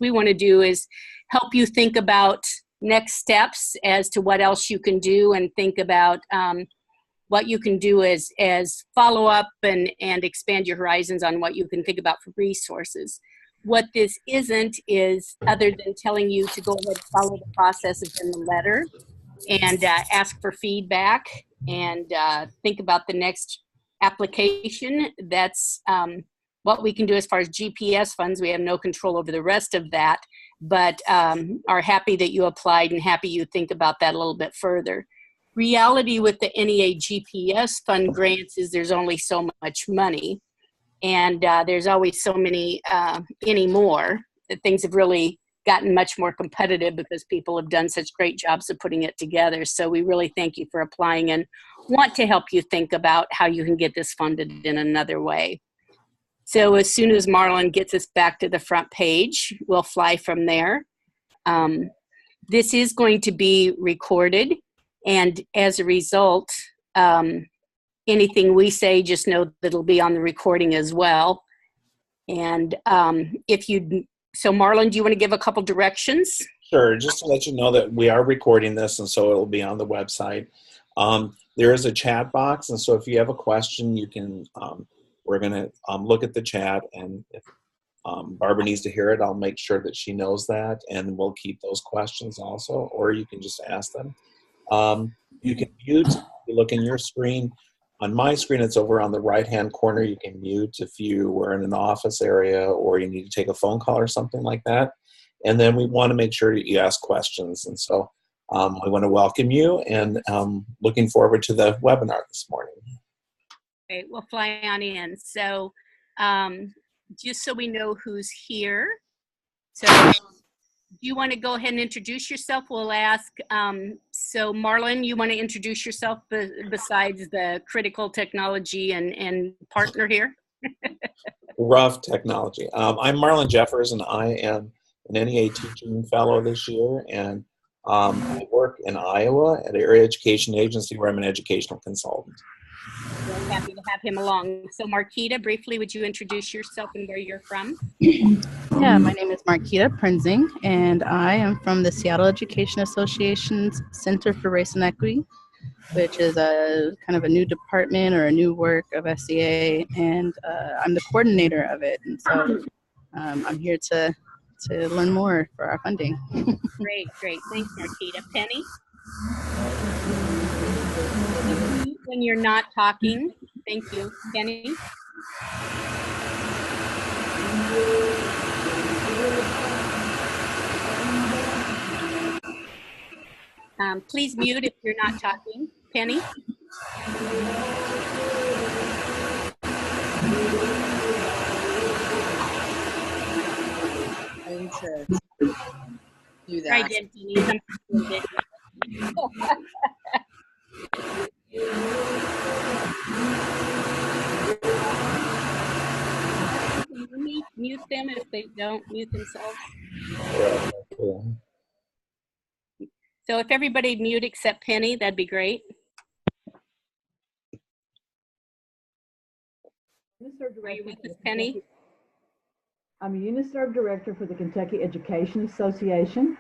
we want to do is help you think about next steps as to what else you can do, and think about what you can do as follow-up and expand your horizons on what you can think about for resources. What this isn't is, other than telling you to go ahead and follow the processes in the letter and ask for feedback and think about the next application. That's what we can do as far as GPS funds. We have no control over the rest of that, but are happy that you applied and happy you think about that a little bit further. Reality with the NEA GPS fund grants is there's only so much money, and there's always so many anymore. That things have really gotten much more competitive because people have done such great jobs of putting it together. So we really thank you for applying and want to help you think about how you can get this funded in another way. So as soon as Marlon gets us back to the front page, we'll fly from there. This is going to be recorded, and as a result, anything we say, just know that it'll be on the recording as well. And so Marlon, do you want to give a couple directions? Sure, just to let you know that we are recording this, and so it'll be on the website. There is a chat box, and so if you have a question, you can, we're going to look at the chat, and if Barbara needs to hear it, I'll make sure that she knows that, and we'll keep those questions also, or you can just ask them. You can mute, if you look in your screen. On my screen, it's over on the right-hand corner. You can mute if you were in an office area or you need to take a phone call or something like that. And then we want to make sure that you ask questions. And so we want to welcome you, and looking forward to the webinar this morning. Great, we'll fly on in. So just so we know who's here. So do you want to go ahead and introduce yourself? We'll ask, so Marlon, you want to introduce yourself besides the critical technology and partner here? Rough technology. I'm Marlon Jeffers, and I am an NEA teaching fellow this year, and I work in Iowa at an area education agency where I'm an educational consultant. We're happy to have him along. So Marquita, briefly, would you introduce yourself and where you're from? Yeah, my name is Marquita Prinzing, and I am from the Seattle Education Association's Center for Race and Equity, which is a kind of a new department or a new work of SEA, and I'm the coordinator of it. And so I'm here to learn more for our funding. Great. Thanks, Marquita. Penny? When you're not talking. Thank you. Penny? Please mute if you're not talking. Penny? I need to do that. I did. Can you mute them if they don't mute themselves? Cool. So if everybody mute except Penny, that'd be great. Are you with us, Penny? I'm a UNISERV director for the Kentucky Education Association.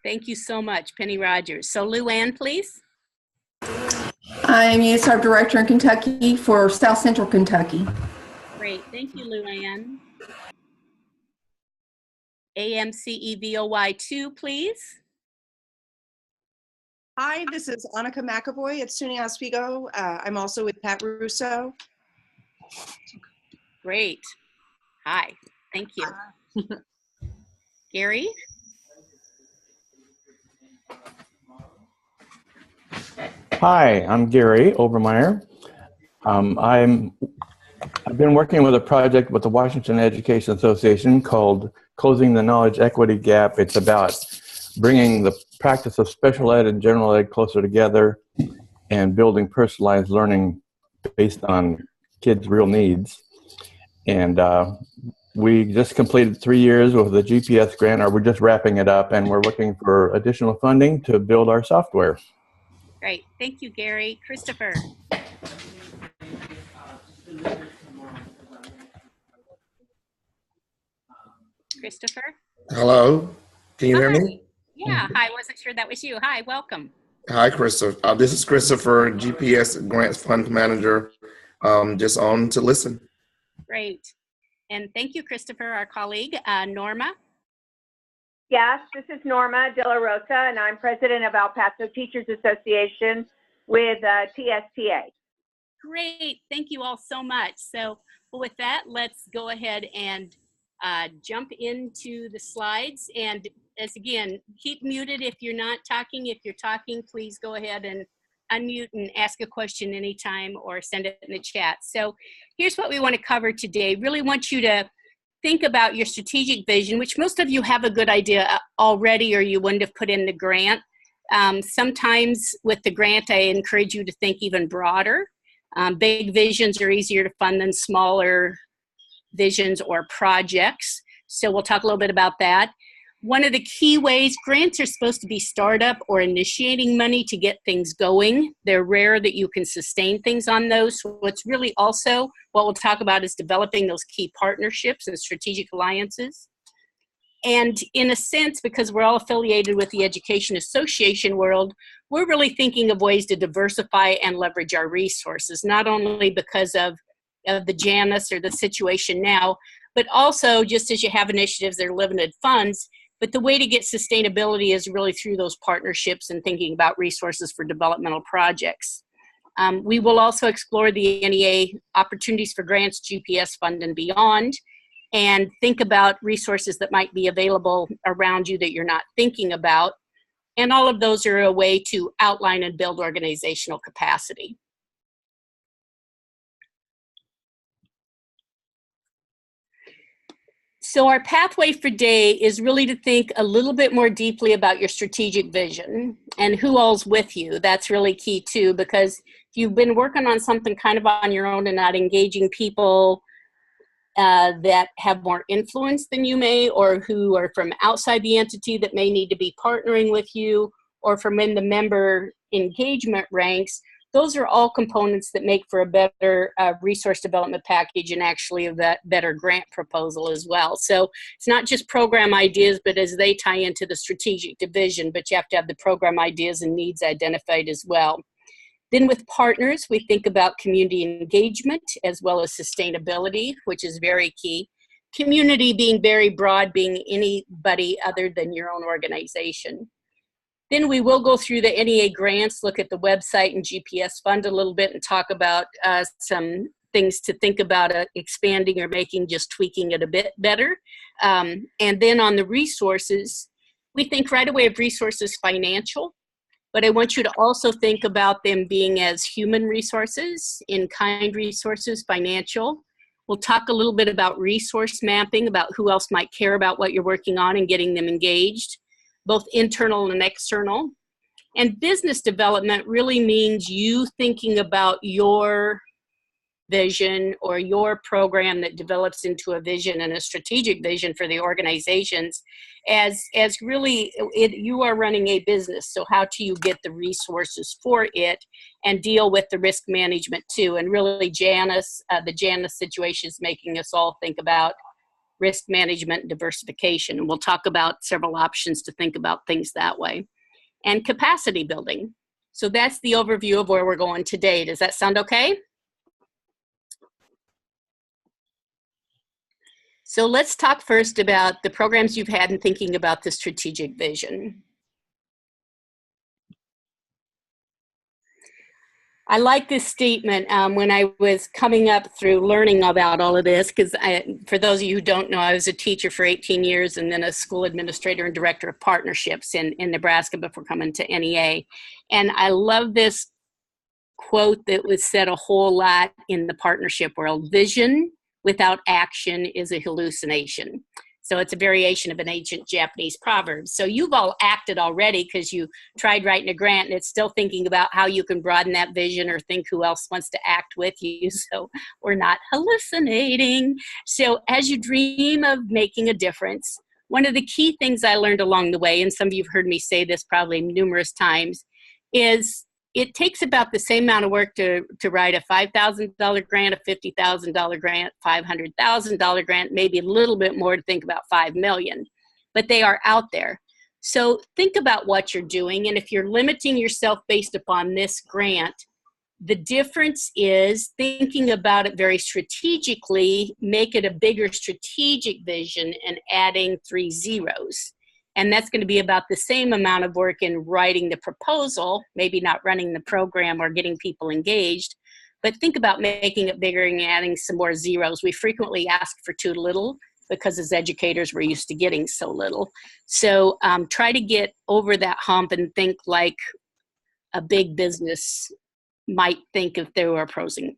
Thank you so much, Penny Rogers. So Lou Ann, please. I'm UNISERV director in Kentucky for South Central Kentucky. Great, thank you, Lou Ann. AMCEVOY2, please. Hi, this is Annika McAvoy at SUNY Oswego. I'm also with Pat Russo. Great. Hi, thank you. Gary? Hi, I'm Gary Obermeyer. I've been working with a project with the Washington Education Association called Closing the Knowledge Equity Gap. It's about bringing the practice of special ed and general ed closer together and building personalized learning based on kids' real needs. And we just completed 3 years with the GPS grant, or we're just wrapping it up, and we're looking for additional funding to build our software. Great, thank you, Gary. Christopher? Christopher? Hello, can you hear Hi. me? Yeah, hi, wasn't sure that was you. Hi, welcome. Hi, Christopher. This is Christopher, GPS Grants Fund Manager. Just on to listen. Great. And thank you, Christopher, our colleague. Norma? Yes, this is Norma De La Rosa, and I'm president of El Paso Teachers Association with TSTA. Great. Thank you all so much. So with that, let's go ahead and jump into the slides. And as again, keep muted if you're not talking. If you're talking, please go ahead and unmute and ask a question anytime or send it in the chat. So here's what we want to cover today. Really want you to think about your strategic vision, which most of you have a good idea already, or you wouldn't have put in the grant. Sometimes with the grant, I encourage you to think even broader. Big visions are easier to fund than smaller visions or projects. So we'll talk a little bit about that. One of the key ways, grants are supposed to be startup or initiating money to get things going. They're rare that you can sustain things on those. So what's really also, what we'll talk about is developing those key partnerships and strategic alliances. And in a sense, because we're all affiliated with the Education Association world, we're really thinking of ways to diversify and leverage our resources, not only because of the Janus or the situation now, but also just as you have initiatives that are limited funds, but the way to get sustainability is really through those partnerships and thinking about resources for developmental projects. We will also explore the NEA opportunities for grants, GPS fund and beyond, and think about resources that might be available around you that you're not thinking about. And all of those are a way to outline and build organizational capacity. So our pathway for today is really to think a little bit more deeply about your strategic vision and who all's with you. That's really key too, because if you've been working on something kind of on your own and not engaging people that have more influence than you may, or who are from outside the entity that may need to be partnering with you, or from in the member engagement ranks, those are all components that make for a better resource development package and actually a better grant proposal as well. So it's not just program ideas, but as they tie into the strategic division, but you have to have the program ideas and needs identified as well. Then with partners, we think about community engagement as well as sustainability, which is very key. Community being very broad, being anybody other than your own organization. Then we will go through the NEA grants, look at the website and GPS fund a little bit and talk about some things to think about expanding or making, just tweaking it a bit better. And then on the resources, we think right away of resources financial, but I want you to also think about them being as human resources, in-kind resources, financial. We'll talk a little bit about resource mapping, about who else might care about what you're working on and getting them engaged, both internal and external. And business development really means you thinking about your vision or your program that develops into a vision and a strategic vision for the organizations as really you are running a business. So how do you get the resources for it and deal with the risk management too? And really Janus, the Janus situation is making us all think about risk management and diversification. And we'll talk about several options to think about things that way. And capacity building. So that's the overview of where we're going today. Does that sound okay? So let's talk first about the programs you've had in thinking about the strategic vision. I like this statement when I was coming up through learning about all of this, because for those of you who don't know, I was a teacher for 18 years and then a school administrator and director of partnerships in Nebraska before coming to NEA. And I love this quote that was said a whole lot in the partnership world: vision without action is a hallucination. So it's a variation of an ancient Japanese proverb. So you've all acted already because you tried writing a grant, and it's still thinking about how you can broaden that vision or think who else wants to act with you. So we're not hallucinating. So as you dream of making a difference, one of the key things I learned along the way, and some of you have heard me say this probably numerous times, is it takes about the same amount of work to write a $5,000 grant, a $50,000 grant, $500,000 grant, maybe a little bit more to think about $5 million, but they are out there. So think about what you're doing, and if you're limiting yourself based upon this grant, the difference is thinking about it very strategically, make it a bigger strategic vision and adding 3 zeros. And that's going to be about the same amount of work in writing the proposal, maybe not running the program or getting people engaged, but think about making it bigger and adding some more zeros. We frequently ask for too little because as educators, we're used to getting so little. So try to get over that hump and think like a big business might think if they were approaching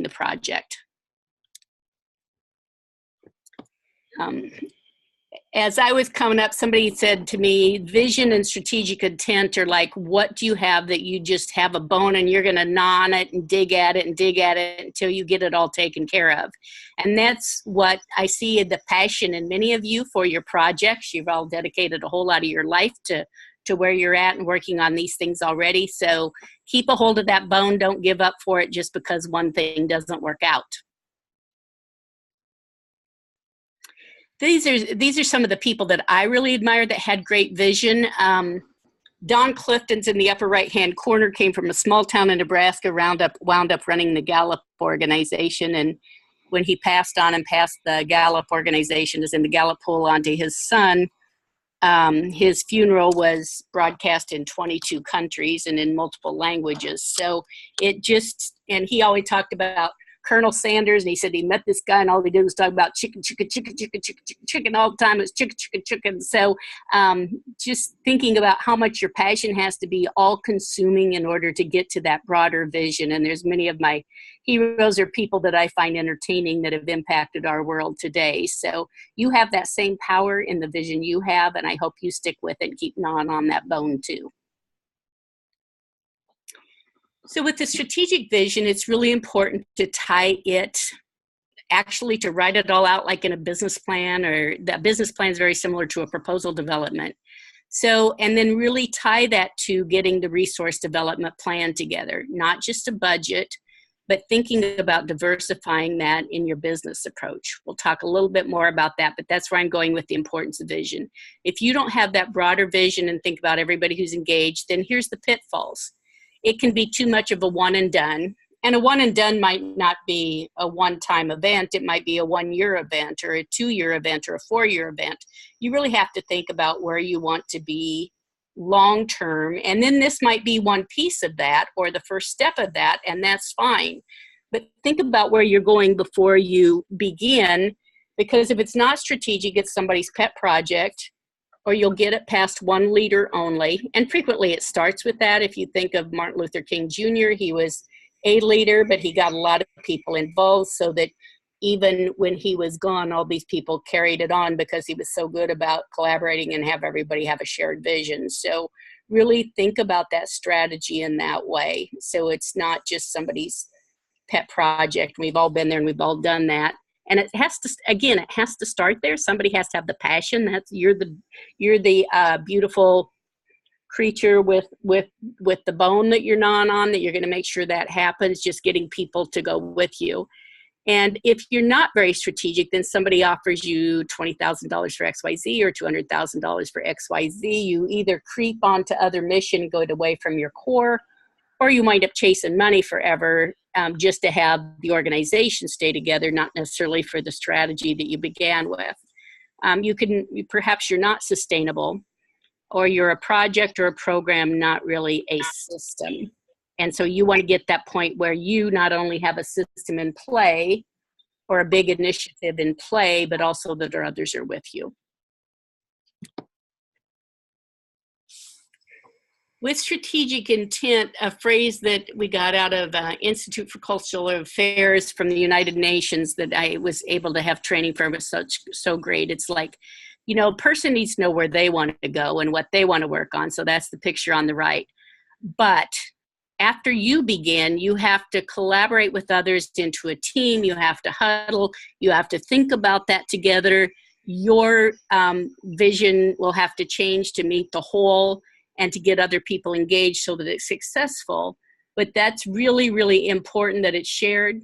the project. As I was coming up, somebody said to me, vision and strategic intent are like, what do you have that you just have a bone and you're going to gnaw on it and dig at it until you get it all taken care of. And that's what I see the passion in many of you for your projects. You've all dedicated a whole lot of your life to where you're at and working on these things already. So keep a hold of that bone. Don't give up for it just because one thing doesn't work out. These are some of the people that I really admire that had great vision. Don Clifton's in the upper right-hand corner, came from a small town in Nebraska, wound up running the Gallup organization. And when he passed on and passed the Gallup organization, is in the Gallup poll onto his son, his funeral was broadcast in 22 countries and in multiple languages. So and he always talked about Colonel Sanders, and he said he met this guy and all he did was talk about chicken all the time. It was chicken. So just thinking about how much your passion has to be all-consuming in order to get to that broader vision. And there's many of my heroes are people that I find entertaining that have impacted our world today. So you have that same power in the vision you have, and I hope you stick with it and keep gnawing on that bone too. So with the strategic vision, it's really important to tie it, actually to write it all out like in a business plan, or that business plan is very similar to a proposal development. So, and then really tie that to getting the resource development plan together, not just a budget, but thinking about diversifying that in your business approach. We'll talk a little bit more about that, but that's where I'm going with the importance of vision. If you don't have that broader vision and think about everybody who's engaged, then here's the pitfalls. It can be too much of a one and done. And a one and done might not be a one-time event. It might be a 1-year event or a 2-year event or a 4-year event. You really have to think about where you want to be long-term. And then this might be one piece of that or the first step of that, and that's fine. But think about where you're going before you begin, because if it's not strategic, it's somebody's pet project, or you'll get it past one leader only. And frequently it starts with that. If you think of Martin Luther King Jr., he was a leader, but he got a lot of people involved so that even when he was gone, all these people carried it on because he was so good about collaborating and have everybody have a shared vision. So really think about that strategy in that way. So it's not just somebody's pet project. We've all been there and we've all done that. And it has to, again, it has to start there. Somebody has to have the passion. You're the beautiful creature with the bone that you're gnawing on, that you're going to make sure that happens, just getting people to go with you. And if you're not very strategic, then somebody offers you $20,000 for XYZ or $200,000 for XYZ. You either creep onto other mission and go away from your core, or you wind up chasing money forever just to have the organization stay together, not necessarily for the strategy that you began with. Perhaps you're not sustainable, or you're a project or a program, not really a system. And so you want to get that point where you not only have a system in play or a big initiative in play, but also that others are with you. With strategic intent, a phrase that we got out of Institute for Cultural Affairs from the United Nations that I was able to have training for was so great. It's like, you know, a person needs to know where they want to go and what they want to work on. So that's the picture on the right. But after you begin, you have to collaborate with others into a team. You have to huddle. You have to think about that together. Your vision will have to change to meet the whole. and to get other people engaged so that it's successful. But that's really, really important that it's shared,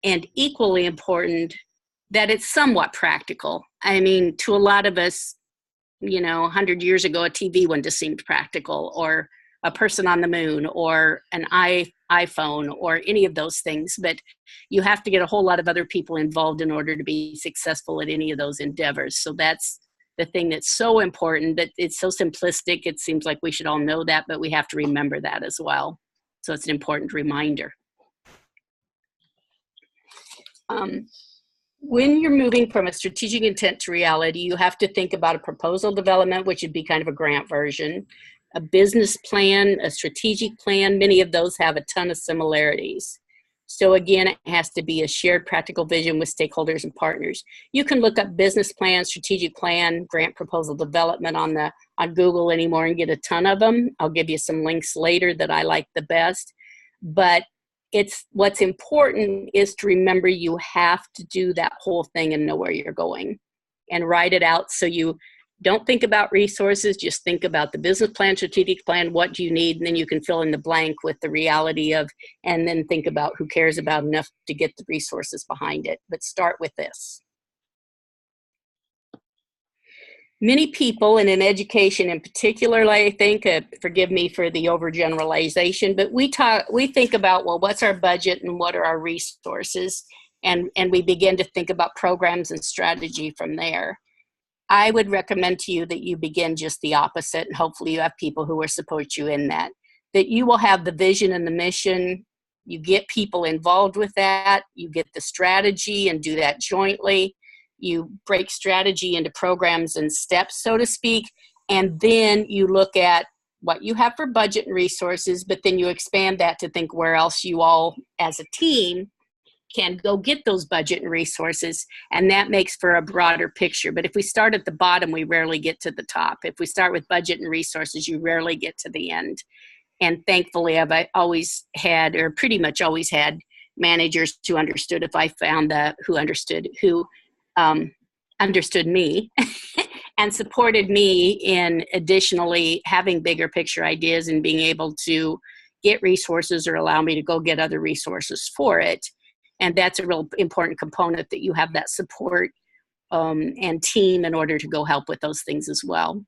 and equally important that it's somewhat practical. I mean, to a lot of us, 100 years ago, a TV wouldn't have seemed practical, or a person on the moon, or an iPhone, or any of those things. But you have to get a whole lot of other people involved in order to be successful at any of those endeavors. So that's the thing that's so important, that it's so simplistic. It seems like we should all know that, but we have to remember that as well. So it's an important reminder. When you're moving from a strategic intent to reality, you have to think about a proposal development, which would be kind of a grant version, a business plan, a strategic plan. Many of those have a ton of similarities. So again, it has to be a shared practical vision with stakeholders and partners. You can look up business plan, strategic plan, grant proposal development on Google anymore and get a ton of them. I'll give you some links later that I like the best. But what's important is to remember you have to do that whole thing and know where you're going and write it out. So you don't think about resources, just think about the business plan, strategic plan, what do you need, and then you can fill in the blank with the reality of, and then think about who cares about enough to get the resources behind it. But start with this. Many people, and in education in particular, I think, forgive me for the overgeneralization, but we think about, well, what's our budget and what are our resources? And we begin to think about programs and strategy from there. I would recommend to you that you begin just the opposite, and hopefully you have people who will support you in that you will have the vision and the mission. You get people involved with that. You get the strategy and do that jointly. You break strategy into programs and steps, so to speak, and then you look at what you have for budget and resources, but then you expand that to think where else you all as a team can go get those budget and resources, and that makes for a broader picture. But if we start at the bottom, we rarely get to the top. If we start with budget and resources, you rarely get to the end. And thankfully, I've always had, or pretty much always had, managers who understood if I found who understood me and supported me in additionally having bigger picture ideas and being able to get resources or allow me to go get other resources for it. And that's a real important component, that you have that support and team in order to go help with those things as well.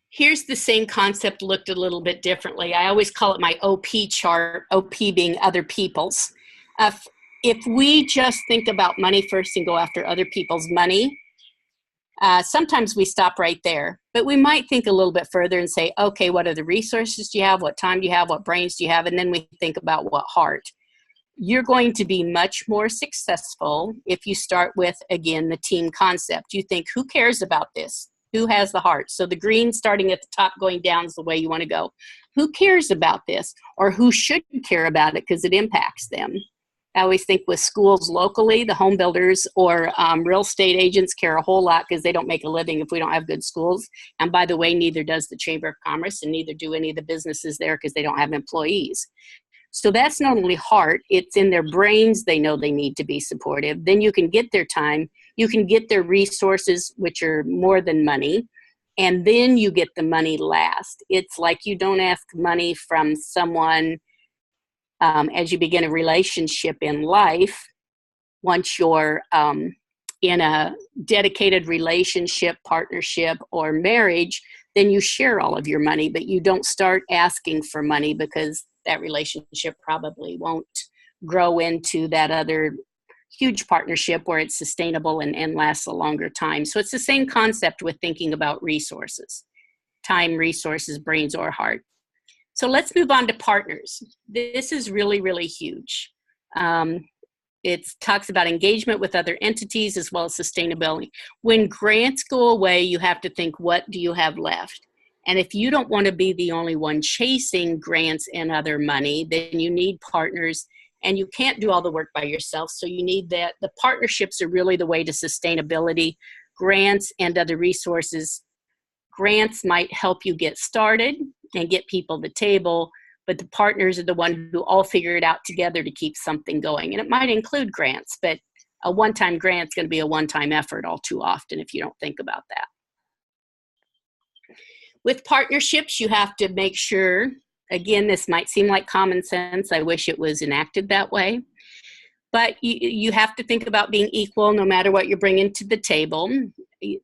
Here's the same concept looked a little bit differently. I always call it my OP chart, OP being other people's. If we just think about money first and go after other people's money, sometimes we stop right there. But we might think a little bit further and say, okay, what are the resources do you have? What time do you have? What brains do you have? And then we think about what heart. You're going to be much more successful if you start with, again, the team concept. You think, who cares about this? Who has the heart? So the green starting at the top going down is the way you want to go. Who cares about this? Or who should care about it because it impacts them? I always think with schools locally, the home builders or real estate agents care a whole lot because they don't make a living if we don't have good schools. And by the way, neither does the Chamber of Commerce, and neither do any of the businesses there because they don't have employees. So that's not only heart, it's in their brains. They know they need to be supportive. Then you can get their time. You can get their resources, which are more than money. And then you get the money last. It's like you don't ask money from someone as you begin a relationship in life. Once you're in a dedicated relationship, partnership, or marriage, then you share all of your money, but you don't start asking for money because that relationship probably won't grow into that other huge partnership where it's sustainable and lasts a longer time. So it's the same concept with thinking about resources, time, resources, brains, or heart. So let's move on to partners. This is really, really huge. It talks about engagement with other entities as well as sustainability. When grants go away, you have to think, what do you have left? And if you don't want to be the only one chasing grants and other money, then you need partners, and you can't do all the work by yourself. So you need that. The partnerships are really the way to sustainability. Grants and other resources. Grants might help you get started and get people to the table, but the partners are the one who all figure it out together to keep something going. And it might include grants, but a one-time grant is going to be a one-time effort all too often if you don't think about that. With partnerships, you have to make sure, again, this might seem like common sense. I wish it was enacted that way. But you have to think about being equal no matter what you're bringing to the table.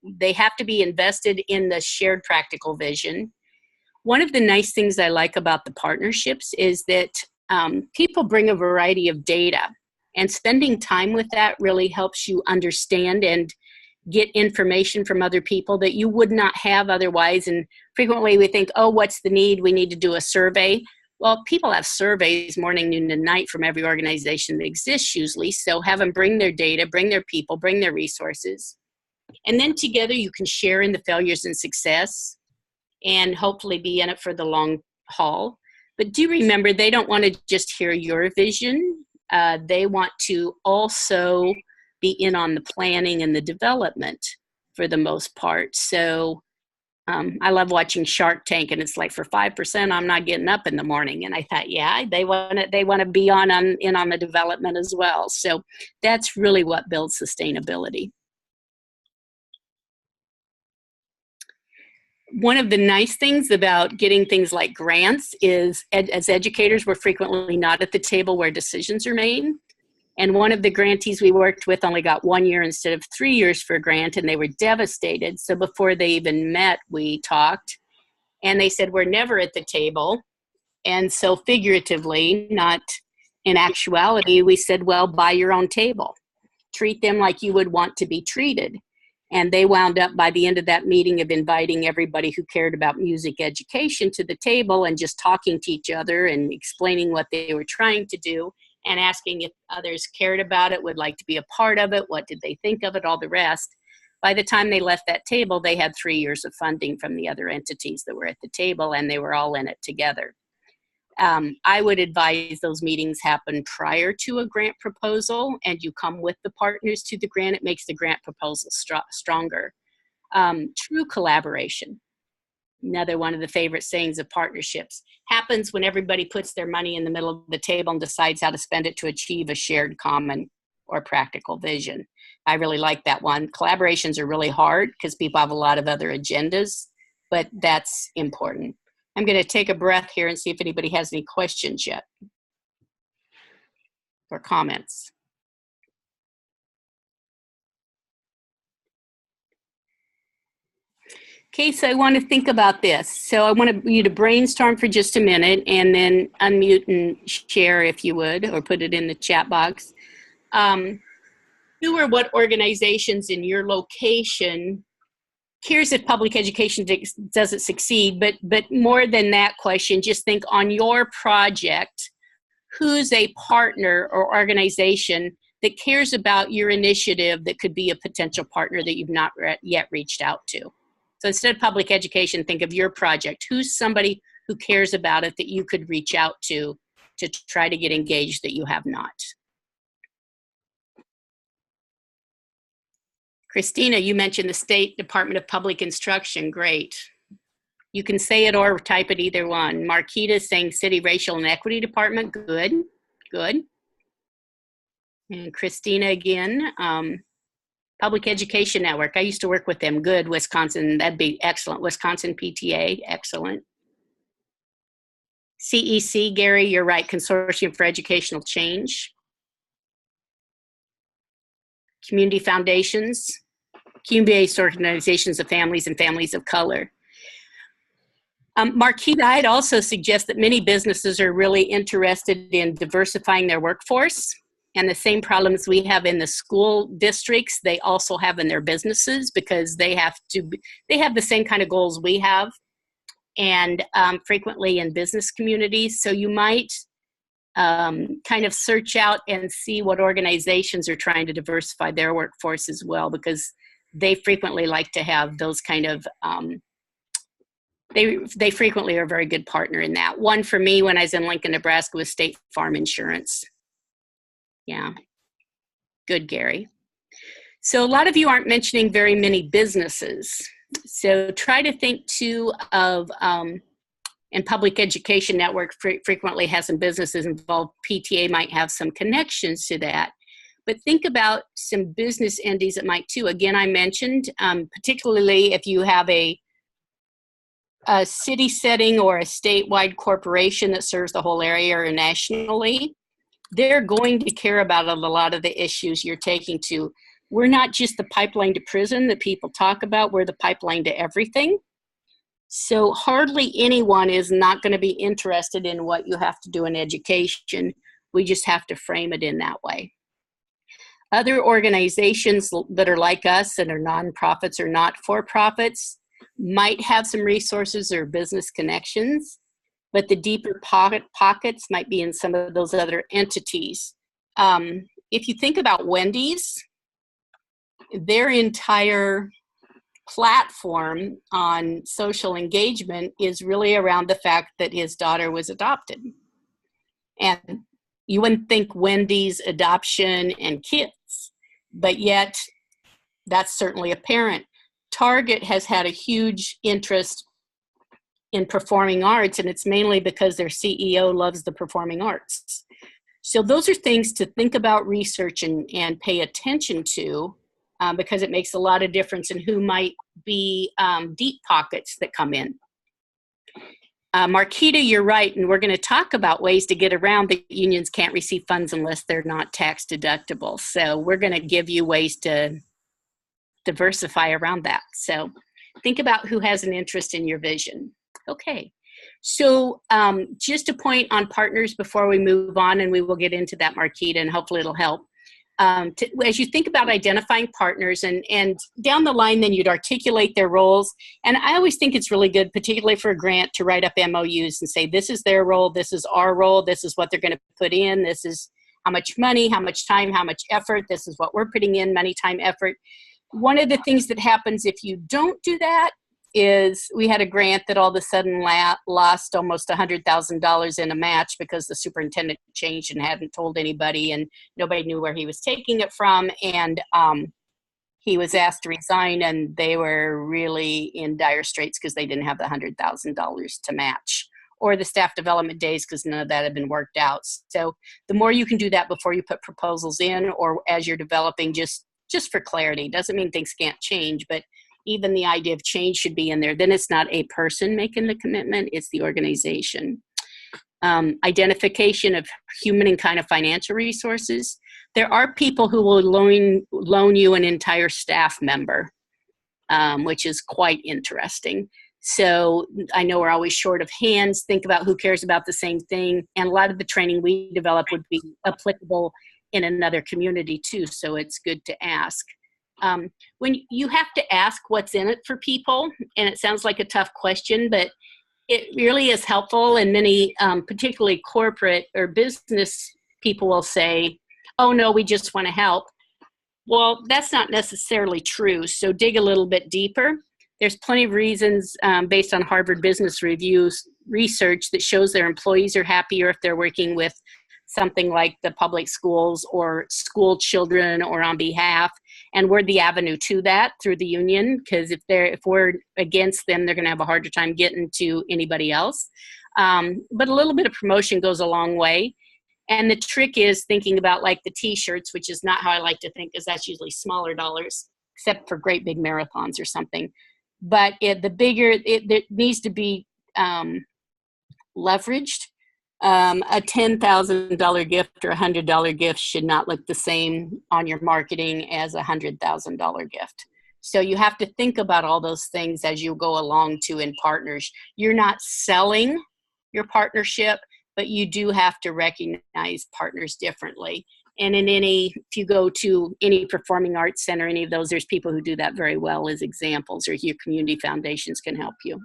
They have to be invested in the shared practical vision. One of the nice things I like about the partnerships is that people bring a variety of data, and spending time with that really helps you understand and get information from other people that you would not have otherwise. And frequently we think, oh, what's the need? We need to do a survey. Well, people have surveys morning, noon, and night from every organization that exists usually. So have them bring their data, bring their people, bring their resources. And then together you can share in the failures and success and hopefully be in it for the long haul. But do remember, they don't want to just hear your vision. They want to also be in on the planning and the development for the most part. So I love watching Shark Tank, and it's like, for 5%, I'm not getting up in the morning. And I thought, yeah, they want to be in on the development as well. So that's really what builds sustainability. One of the nice things about getting things like grants is, as educators, we're frequently not at the table where decisions are made. And one of the grantees we worked with only got 1 year instead of 3 years for a grant, and they were devastated. So before they even met, we talked, and they said, we're never at the table. And so figuratively, not in actuality, we said, well, buy your own table. Treat them like you would want to be treated. And they wound up, by the end of that meeting, of inviting everybody who cared about music education to the table and just talking to each other and explaining what they were trying to do, and asking if others cared about it, would like to be a part of it, what did they think of it, all the rest. By the time they left that table, they had 3 years of funding from the other entities that were at the table, and they were all in it together. I would advise those meetings happen prior to a grant proposal, and you come with the partners to the grant. It makes the grant proposal stronger. True collaboration, another one of the favorite sayings of partnerships, happens when everybody puts their money in the middle of the table and decides how to spend it to achieve a shared common or practical vision. I really like that one. Collaborations are really hard because people have a lot of other agendas, but that's important. I'm going to take a breath here and see if anybody has any questions yet or comments. Okay, so I want to think about this. So I want you to brainstorm for just a minute and then unmute and share if you would, or put it in the chat box. Who or what organizations in your location cares if public education doesn't succeed? But more than that question, just think on your project, who's a partner or organization that cares about your initiative that could be a potential partner that you've not yet reached out to? So instead of public education, think of your project. Who's somebody who cares about it that you could reach out to try to get engaged that you have not? Christina, you mentioned the State Department of Public Instruction. Great. You can say it or type it, either one. Marquita is saying City Racial and Equity Department. Good, good. And Christina again. Public Education Network. I used to work with them. Good. Wisconsin. That'd be excellent. Wisconsin PTA. Excellent. CEC, Gary, you're right. Consortium for Educational Change. Community Foundations. Community-based organizations of families and families of color. Marquita, I'd also suggest that many businesses are really interested in diversifying their workforce. And the same problems we have in the school districts, they also have in their businesses, because they have the same kind of goals we have, and frequently in business communities. So you might kind of search out and see what organizations are trying to diversify their workforce as well, because they frequently like to have those kind of, they frequently are a very good partner in that. One for me when I was in Lincoln, Nebraska, was State Farm Insurance. Yeah, good, Gary. So a lot of you aren't mentioning very many businesses. So try to think too of, and Public Education Network frequently has some businesses involved. PTA might have some connections to that. But think about some business entities that might too. Again, I mentioned, particularly if you have a a city setting or a statewide corporation that serves the whole area or nationally, they're going to care about a lot of the issues you're taking to. We're not just the pipeline to prison that people talk about, we're the pipeline to everything. So hardly anyone is not going to be interested in what you have to do in education. We just have to frame it in that way. Other organizations that are like us and are nonprofits or not-for-profits might have some resources or business connections, but the deeper pockets might be in some of those other entities. If you think about Wendy's, their entire platform on social engagement is really around the fact that his daughter was adopted. And you wouldn't think Wendy's adoption and kids, but yet that's certainly apparent. Target has had a huge interest in performing arts, and it's mainly because their CEO loves the performing arts. So those are things to think about, research, and pay attention to, because it makes a lot of difference in who might be deep pockets that come in. Marquita, you're right, and we're going to talk about ways to get around that unions can't receive funds unless they're not tax deductible. So we're going to give you ways to diversify around that. So think about who has an interest in your vision. Okay, so just a point on partners before we move on, and we will get into that, Marquita, and hopefully it'll help. As you think about identifying partners and down the line, then you'd articulate their roles. And I always think it's really good, particularly for a grant, to write up MOUs and say, this is their role, this is our role, this is what they're going to put in, this is how much money, how much time, how much effort, this is what we're putting in, money, time, effort. One of the things that happens if you don't do that is we had a grant that all of a sudden lost almost $100,000 in a match because the superintendent changed and hadn't told anybody, and nobody knew where he was taking it from. And he was asked to resign, and they were really in dire straits because they didn't have the $100,000 to match, or the staff development days because none of that had been worked out. So the more you can do that before you put proposals in, or as you're developing, just for clarity. Doesn't mean things can't change, but even the idea of change should be in there. Then it's not a person making the commitment, it's the organization. Identification of human and kind of financial resources. There are people who will loan you an entire staff member, which is quite interesting. So I know we're always short of hands. Think about who cares about the same thing. And a lot of the training we develop would be applicable in another community too, so it's good to ask. When you have to ask what's in it for people, and it sounds like a tough question, but it really is helpful. And many, particularly corporate or business people, will say, oh no, we just want to help. Well, that's not necessarily true. So dig a little bit deeper. There's plenty of reasons based on Harvard Business Review's research that shows their employees are happier if they're working with something like the public schools or school children or on behalf. And we're the avenue to that through the union, because if we're against them, they're going to have a harder time getting to anybody else. But a little bit of promotion goes a long way. And the trick is thinking about like the t-shirts, which is not how I like to think, because that's usually smaller dollars, except for great big marathons or something. But it needs to be leveraged. A $10,000 gift or a $100 gift should not look the same on your marketing as a $100,000 gift. So you have to think about all those things as you go along too in partners. You're not selling your partnership, but you do have to recognize partners differently. And if you go to any performing arts center, any of those, there's people who do that very well as examples, or your community foundations can help you.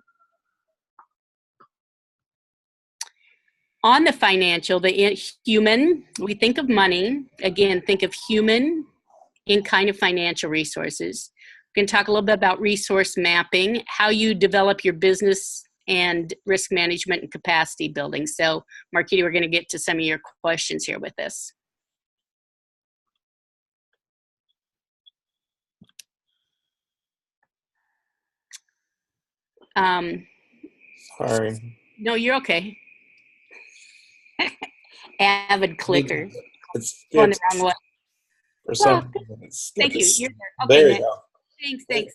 On the financial, the human, we think of money. Again, think of human in kind of financial resources. We're going to talk a little bit about resource mapping, how you develop your business and risk management and capacity building. So, Marquita, we're going to get to some of your questions here with this. Sorry. No, you're okay. Avid clicker. It's going the wrong way. For some reason, Thank you. You're there. Okay, there you go. Thanks.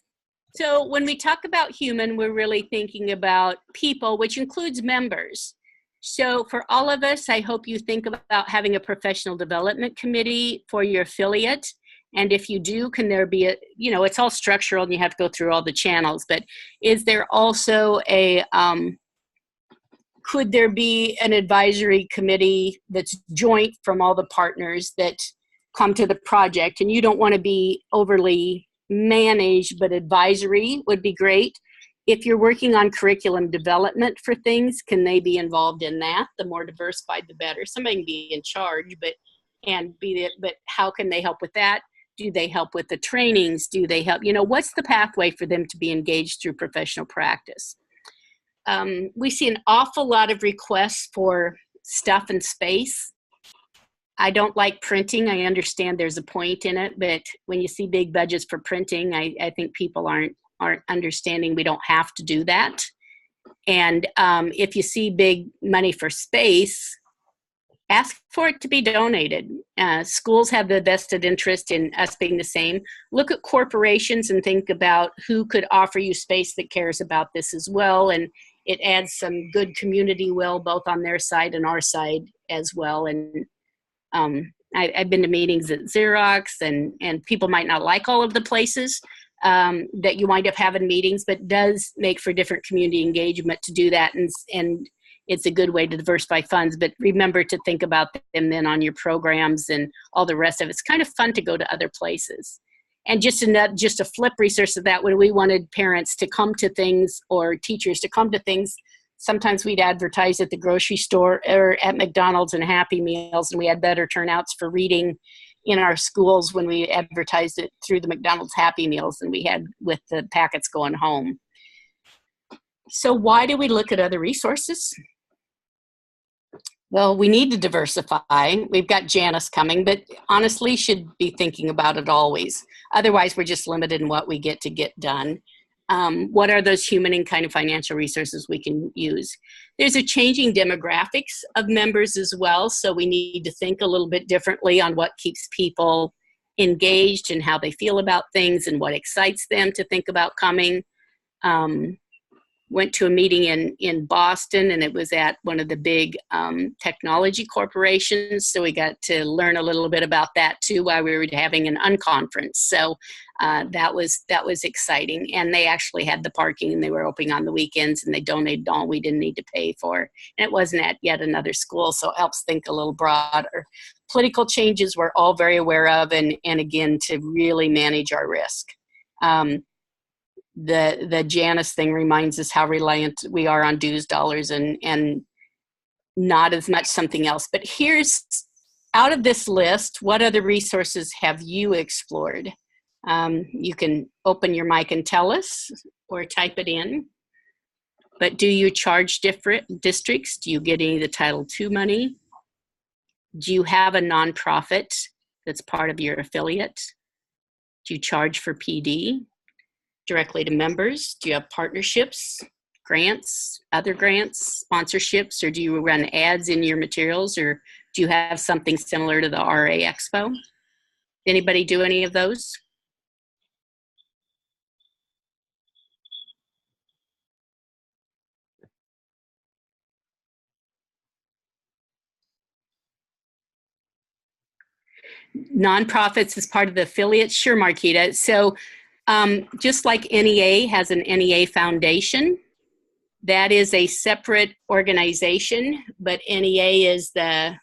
So when we talk about human, we're really thinking about people, which includes members. So for all of us, I hope you think about having a professional development committee for your affiliate. And if you do, can there be a, you know, it's all structural and you have to go through all the channels, but is there also a, could there be an advisory committee that's joint from all the partners that come to the project? And you don't want to be overly managed, but advisory would be great. If you're working on curriculum development for things, can they be involved in that? The more diversified, the better. Somebody can be in charge, but how can they help with that? Do they help with the trainings? Do they help, you know, what's the pathway for them to be engaged through professional practice? We see an awful lot of requests for stuff and space. I don't like printing. I understand there's a point in it, but when you see big budgets for printing, I think people aren't understanding we don't have to do that. And if you see big money for space, ask for it to be donated. Schools have the vested interest in us being the same. Look at corporations and think about who could offer you space that cares about this as well. And it adds some good community will both on their side and our side as well. And I've been to meetings at Xerox, and people might not like all of the places that you wind up having meetings, but does make for different community engagement to do that. And it's a good way to diversify funds, but remember to think about them then on your programs and all the rest of it. It's kind of fun to go to other places. And just a flip resource of that, when we wanted parents to come to things or teachers to come to things, sometimes we'd advertise at the grocery store or at McDonald's and Happy Meals, and we had better turnouts for reading in our schools when we advertised it through the McDonald's Happy Meals than we had with the packets going home. So why do we look at other resources? Well, we need to diversify. We've got Janus coming, but honestly should be thinking about it always. Otherwise, we're just limited in what we get done. What are those human and kind of financial resources we can use? There's a changing demographics of members as well, so we need to think a little bit differently on what keeps people engaged and how they feel about things and what excites them to think about coming. Went to a meeting in Boston, and it was at one of the big technology corporations. So we got to learn a little bit about that too while we were having an unconference. So that was exciting. And they actually had the parking, and they were open on the weekends, and they donated all we didn't need to pay for. And it wasn't at yet another school, so it helps think a little broader. Political changes we're all very aware of, and again, to really manage our risk. The Janus thing reminds us how reliant we are on dues dollars and not as much something else. But here's, out of this list, what other resources have you explored? You can open your mic and tell us or type it in. But do you charge different districts? Do you get any of the Title II money? Do you have a nonprofit that's part of your affiliate? Do you charge for PD? Directly to members? Do you have partnerships, grants, other grants, sponsorships, or do you run ads in your materials, or do you have something similar to the RA Expo? Anybody do any of those? Nonprofits as part of the affiliates? Sure, Marquita. So just like NEA has an NEA Foundation, that is a separate organization, but NEA is the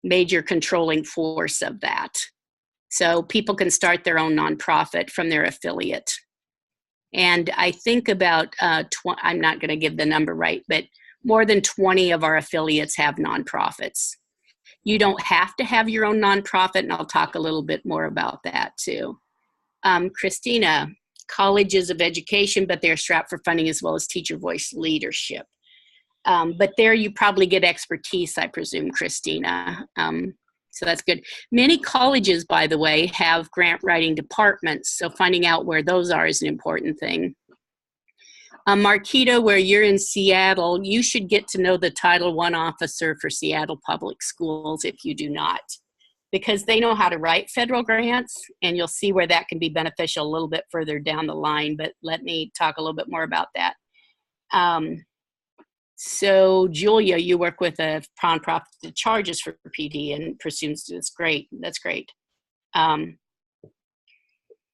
major controlling force of that. So people can start their own nonprofit from their affiliate. And I think about, I'm not going to give the number right, but more than 20 of our affiliates have nonprofits. You don't have to have your own nonprofit, and I'll talk a little bit more about that too. Christina, colleges of education, but they're strapped for funding as well as teacher voice leadership. But there you probably get expertise, I presume, Christina. So that's good. Many colleges, by the way, have grant writing departments, so finding out where those are is an important thing. Marquita, where you're in Seattle, you should get to know the Title I officer for Seattle Public Schools if you do not. because they know how to write federal grants, and you'll see where that can be beneficial a little bit further down the line, but let me talk a little bit more about that. So Julia, you work with a nonprofit that charges for PD and presumes it's great. That's great.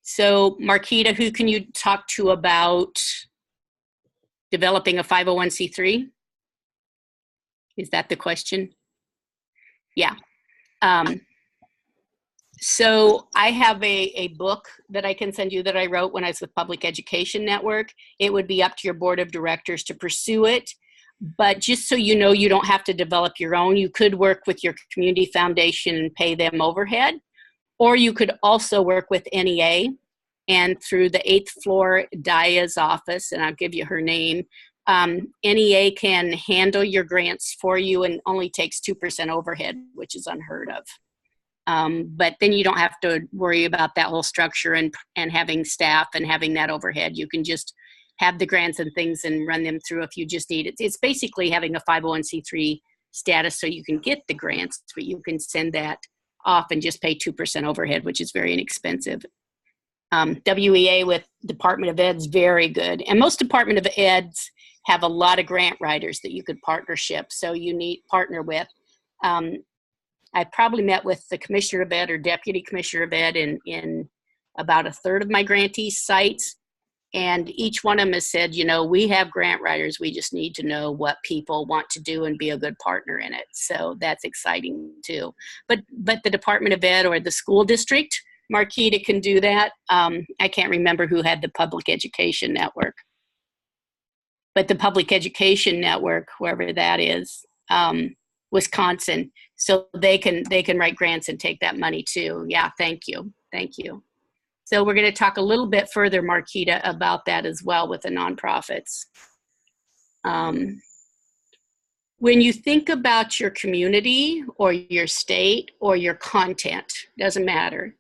So Marquita, who can you talk to about developing a 501c3? Is that the question? Yeah. So I have a book that I can send you that I wrote when I was with Public Education Network. It would be up to your board of directors to pursue it. But just so you know, you don't have to develop your own. You could work with your community foundation and pay them overhead. Or you could also work with NEA and through the 8th floor Daya's office, and I'll give you her name. NEA can handle your grants for you and only takes 2% overhead, which is unheard of. But then you don't have to worry about that whole structure and having staff and having that overhead. You can just have the grants and things and run them through if you just need it. It's basically having a 501c3 status so you can get the grants, but you can send that off and just pay 2% overhead, which is very inexpensive. WEA with Department of Ed's very good. And most Department of Eds have a lot of grant writers that you could partnership, so you need partner with. I probably met with the Commissioner of Ed or Deputy Commissioner of Ed in about a third of my grantee sites. And each one of them has said, you know, we have grant writers. We just need to know what people want to do and be a good partner in it. So that's exciting too. But the Department of Ed or the school district, Marquita can do that. I can't remember who had the Public Education Network. But the Public Education Network, wherever that is, Wisconsin, so they can write grants and take that money too. Yeah, thank you. Thank you. So we're going to talk a little bit further, Marquita, about that as well with the nonprofits. When you think about your community or your state or your content, doesn't matter,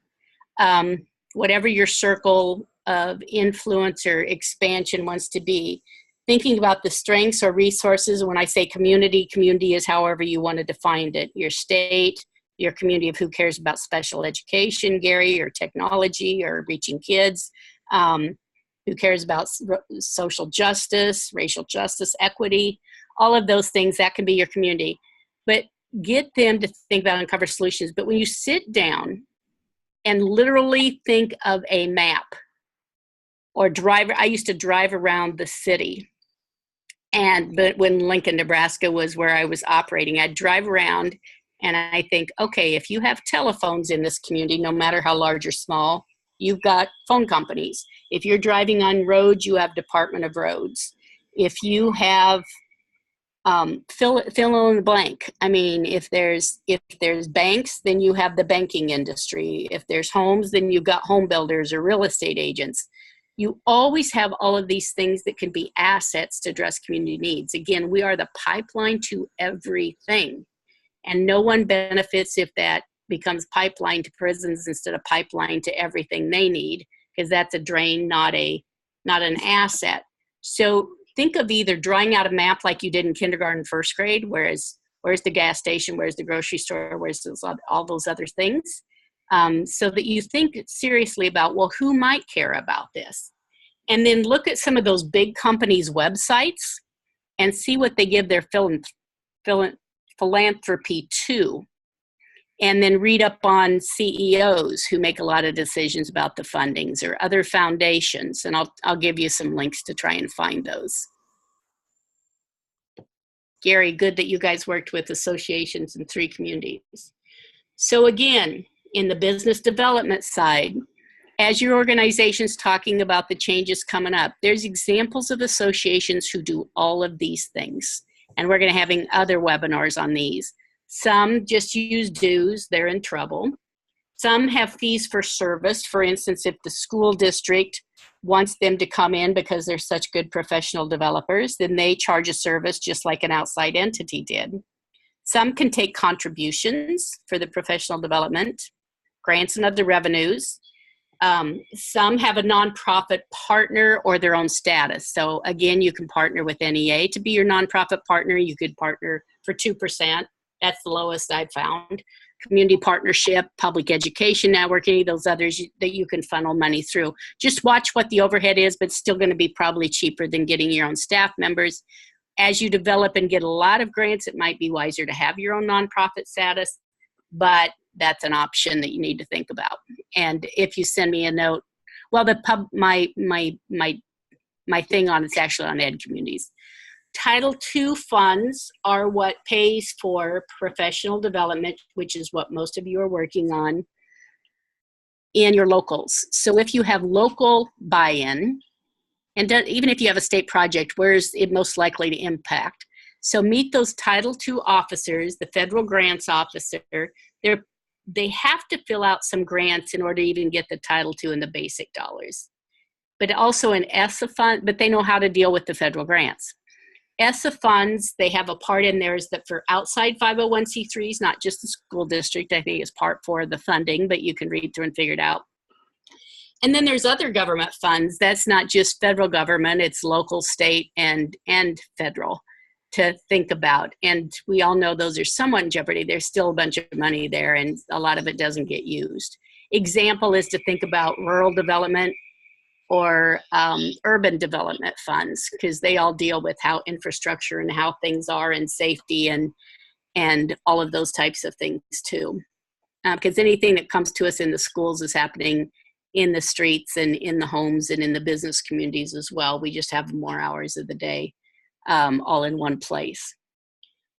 whatever your circle of influence or expansion wants to be, thinking about the strengths or resources. When I say community, community is however you want to define it. Your state, your community of who cares about special education, Gary, or technology, or reaching kids, who cares about social justice, racial justice, equity, all of those things, that can be your community. But get them to think about Uncover Solutions. But when you sit down and literally think of a map or drive, I used to drive around the city. But when Lincoln, Nebraska was where I was operating, I'd drive around and I think, okay, if you have telephones in this community, no matter how large or small, you've got phone companies. If you're driving on roads, you have Department of Roads. If you have, fill in the blank. I mean, if there's banks, then you have the banking industry. If there's homes, then you've got home builders or real estate agents. You always have all of these things that can be assets to address community needs. Again, we are the pipeline to everything. And no one benefits if that becomes pipeline to prisons instead of pipeline to everything they need, because that's a drain, not an asset. So think of either drawing out a map like you did in kindergarten, first grade, where's the gas station, where's the grocery store, where's all those other things, so that you think seriously about, well, who might care about this? And then look at some of those big companies' websites and see what they give their philanthropy to, and then read up on CEOs who make a lot of decisions about the fundings or other foundations, and I'll give you some links to try and find those. Gary, good that you guys worked with associations in 3 communities. So again, in the business development side, as your organization's talking about the changes coming up, there's examples of associations who do all of these things. And we're going to having other webinars on these. Some just use dues, they're in trouble. Some have fees for service. For instance, if the school district wants them to come in because they're such good professional developers, then they charge a service just like an outside entity did. Some can take contributions for the professional development, grants and other revenues. Some have a nonprofit partner or their own status. So again, you can partner with NEA to be your nonprofit partner. You could partner for 2%. That's the lowest I've found. community partnership, public education network, any of those others that you can funnel money through. Just watch what the overhead is, but it's still going to be probably cheaper than getting your own staff members. As you develop and get a lot of grants, it might be wiser to have your own nonprofit status, but that's an option that you need to think about. And if you send me a note, well, my thing on it's actually on Ed Communities. Title II funds are what pays for professional development, which is what most of you are working on in your locals. So if you have local buy-in, and even if you have a state project, where is it most likely to impact? So meet those Title II officers, the federal grants officer. They have to fill out some grants in order to even get the Title II and the basic dollars. But also an ESSA fund, but they know how to deal with the federal grants. ESSA funds, they have a part in there is that for outside 501c3s, not just the school district, I think is part 4 of the funding, but you can read through and figure it out. And then there's other government funds. That's not just federal government, it's local, state, and federal to think about. And we all know those are somewhat in jeopardy. There's still a bunch of money there, and a lot of it doesn't get used. Example is to think about rural development or urban development funds, because they all deal with how infrastructure and how things are and safety and all of those types of things too. Because anything that comes to us in the schools is happening in the streets and in the homes and in the business communities as well. We just have more hours of the day all in one place.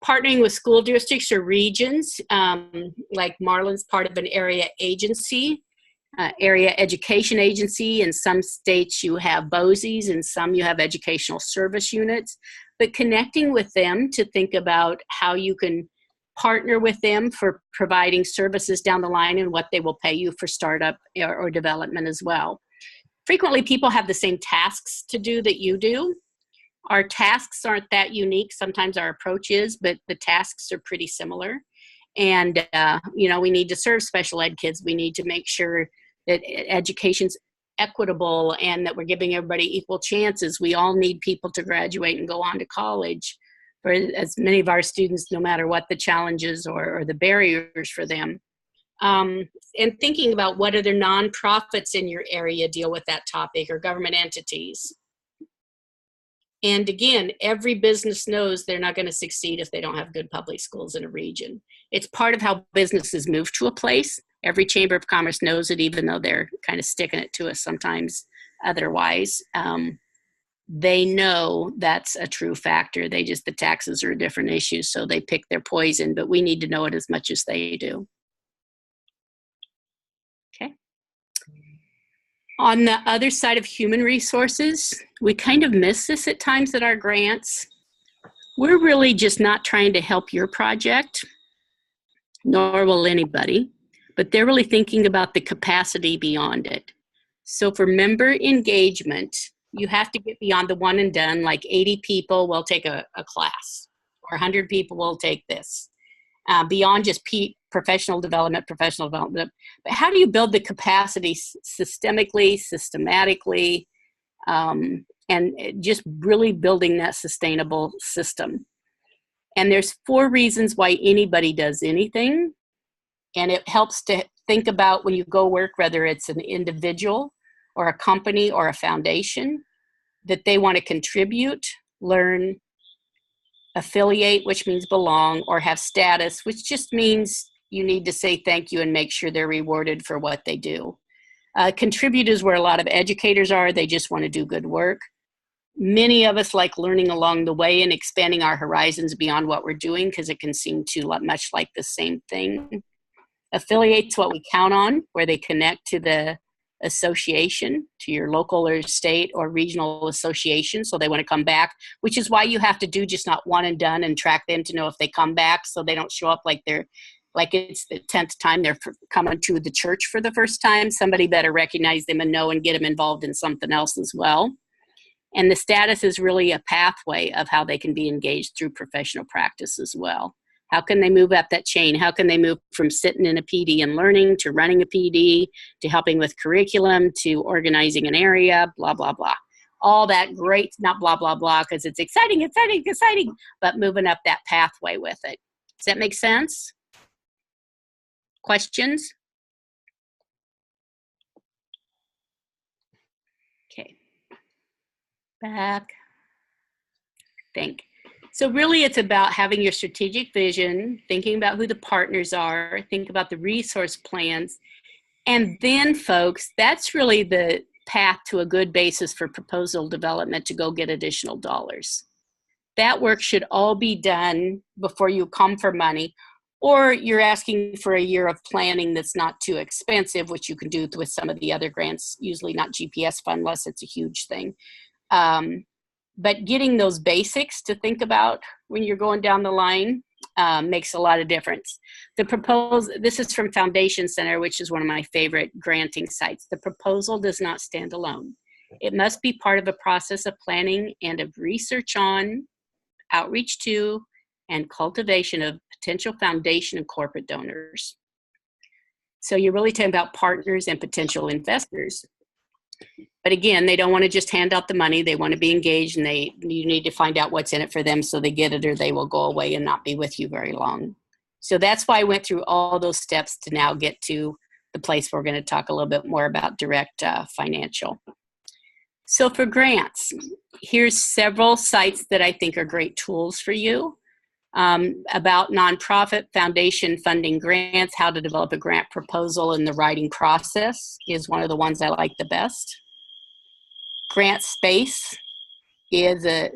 Partnering with school districts or regions, like Marlin's part of an area agency, area education agency. In some states you have BOCES, and some you have educational service units, but connecting with them to think about how you can partner with them for providing services down the line and what they will pay you for startup or development as well. Frequently people have the same tasks to do that you do. Our tasks aren't that unique. Sometimes our approach is, but the tasks are pretty similar. And, we need to serve special ed kids. We need to make sure that education's equitable and that we're giving everybody equal chances. We all need people to graduate and go on to college for as many of our students, no matter what the challenges or the barriers for them. And thinking about what other nonprofits in your area deal with that topic, or government entities. And again, every business knows they're not going to succeed if they don't have good public schools in a region. It's part of how businesses move to a place. Every Chamber of Commerce knows it, even though they're kind of sticking it to us sometimes otherwise. They know that's a true factor. The taxes are a different issue, so they pick their poison, but we need to know it as much as they do. Okay. On the other side of human resources, we kind of miss this at times at our grants. We're really just not trying to help your project, nor will anybody, but they're really thinking about the capacity beyond it. So for member engagement, you have to get beyond the one and done, like 80 people will take a class, or 100 people will take this. Beyond just professional development. But how do you build the capacity systemically, systematically, and just really building that sustainable system? And there's 4 reasons why anybody does anything. And it helps to think about when you go work, whether it's an individual or a company or a foundation, that they want to contribute, learn, affiliate, which means belong, or have status, which just means you need to say thank you and make sure they're rewarded for what they do. Contribute is where a lot of educators are. They just want to do good work. Many of us like learning along the way and expanding our horizons beyond what we're doing, because it can seem too much like the same thing. Affiliate's what we count on, where they connect to the association, to your local or state or regional association, so they want to come back, which is why you have to do just not one and done and track them to know if they come back, so they don't show up like it's the 10th time they're coming to the church for the first time. Somebody better recognize them and know and get them involved in something else as well. And the status is really a pathway of how they can be engaged through professional practice as well. How can they move up that chain? How can they move from sitting in a PD and learning to running a PD to helping with curriculum to organizing an area, blah, blah, blah. All that great, not blah, blah, blah, because it's exciting, but moving up that pathway with it. Does that make sense? Questions? Okay. Back. Think. So really it's about having your strategic vision, thinking about who the partners are, think about the resource plans, and then folks, that's really the path to a good basis for proposal development to go get additional dollars. That work should all be done before you come for money, or you're asking for a year of planning that's not too expensive, which you can do with some of the other grants, usually not GPS fund unless it's a huge thing. But getting those basics to think about when you're going down the line makes a lot of difference. This is from Foundation Center, which is one of my favorite granting sites. The proposal does not stand alone. It must be part of a process of planning and of research on, outreach to, and cultivation of potential foundation and corporate donors. So you're really talking about partners and potential investors. But again, they don't want to just hand out the money. They want to be engaged, and you need to find out what's in it for them so they get it, or they will go away and not be with you very long. So that's why I went through all those steps to now get to the place where we're going to talk a little bit more about direct financial. So for grants, here's several sites that I think are great tools for you. About nonprofit foundation funding grants, how to develop a grant proposal and the writing process is one of the ones I like the best. Grant Space is a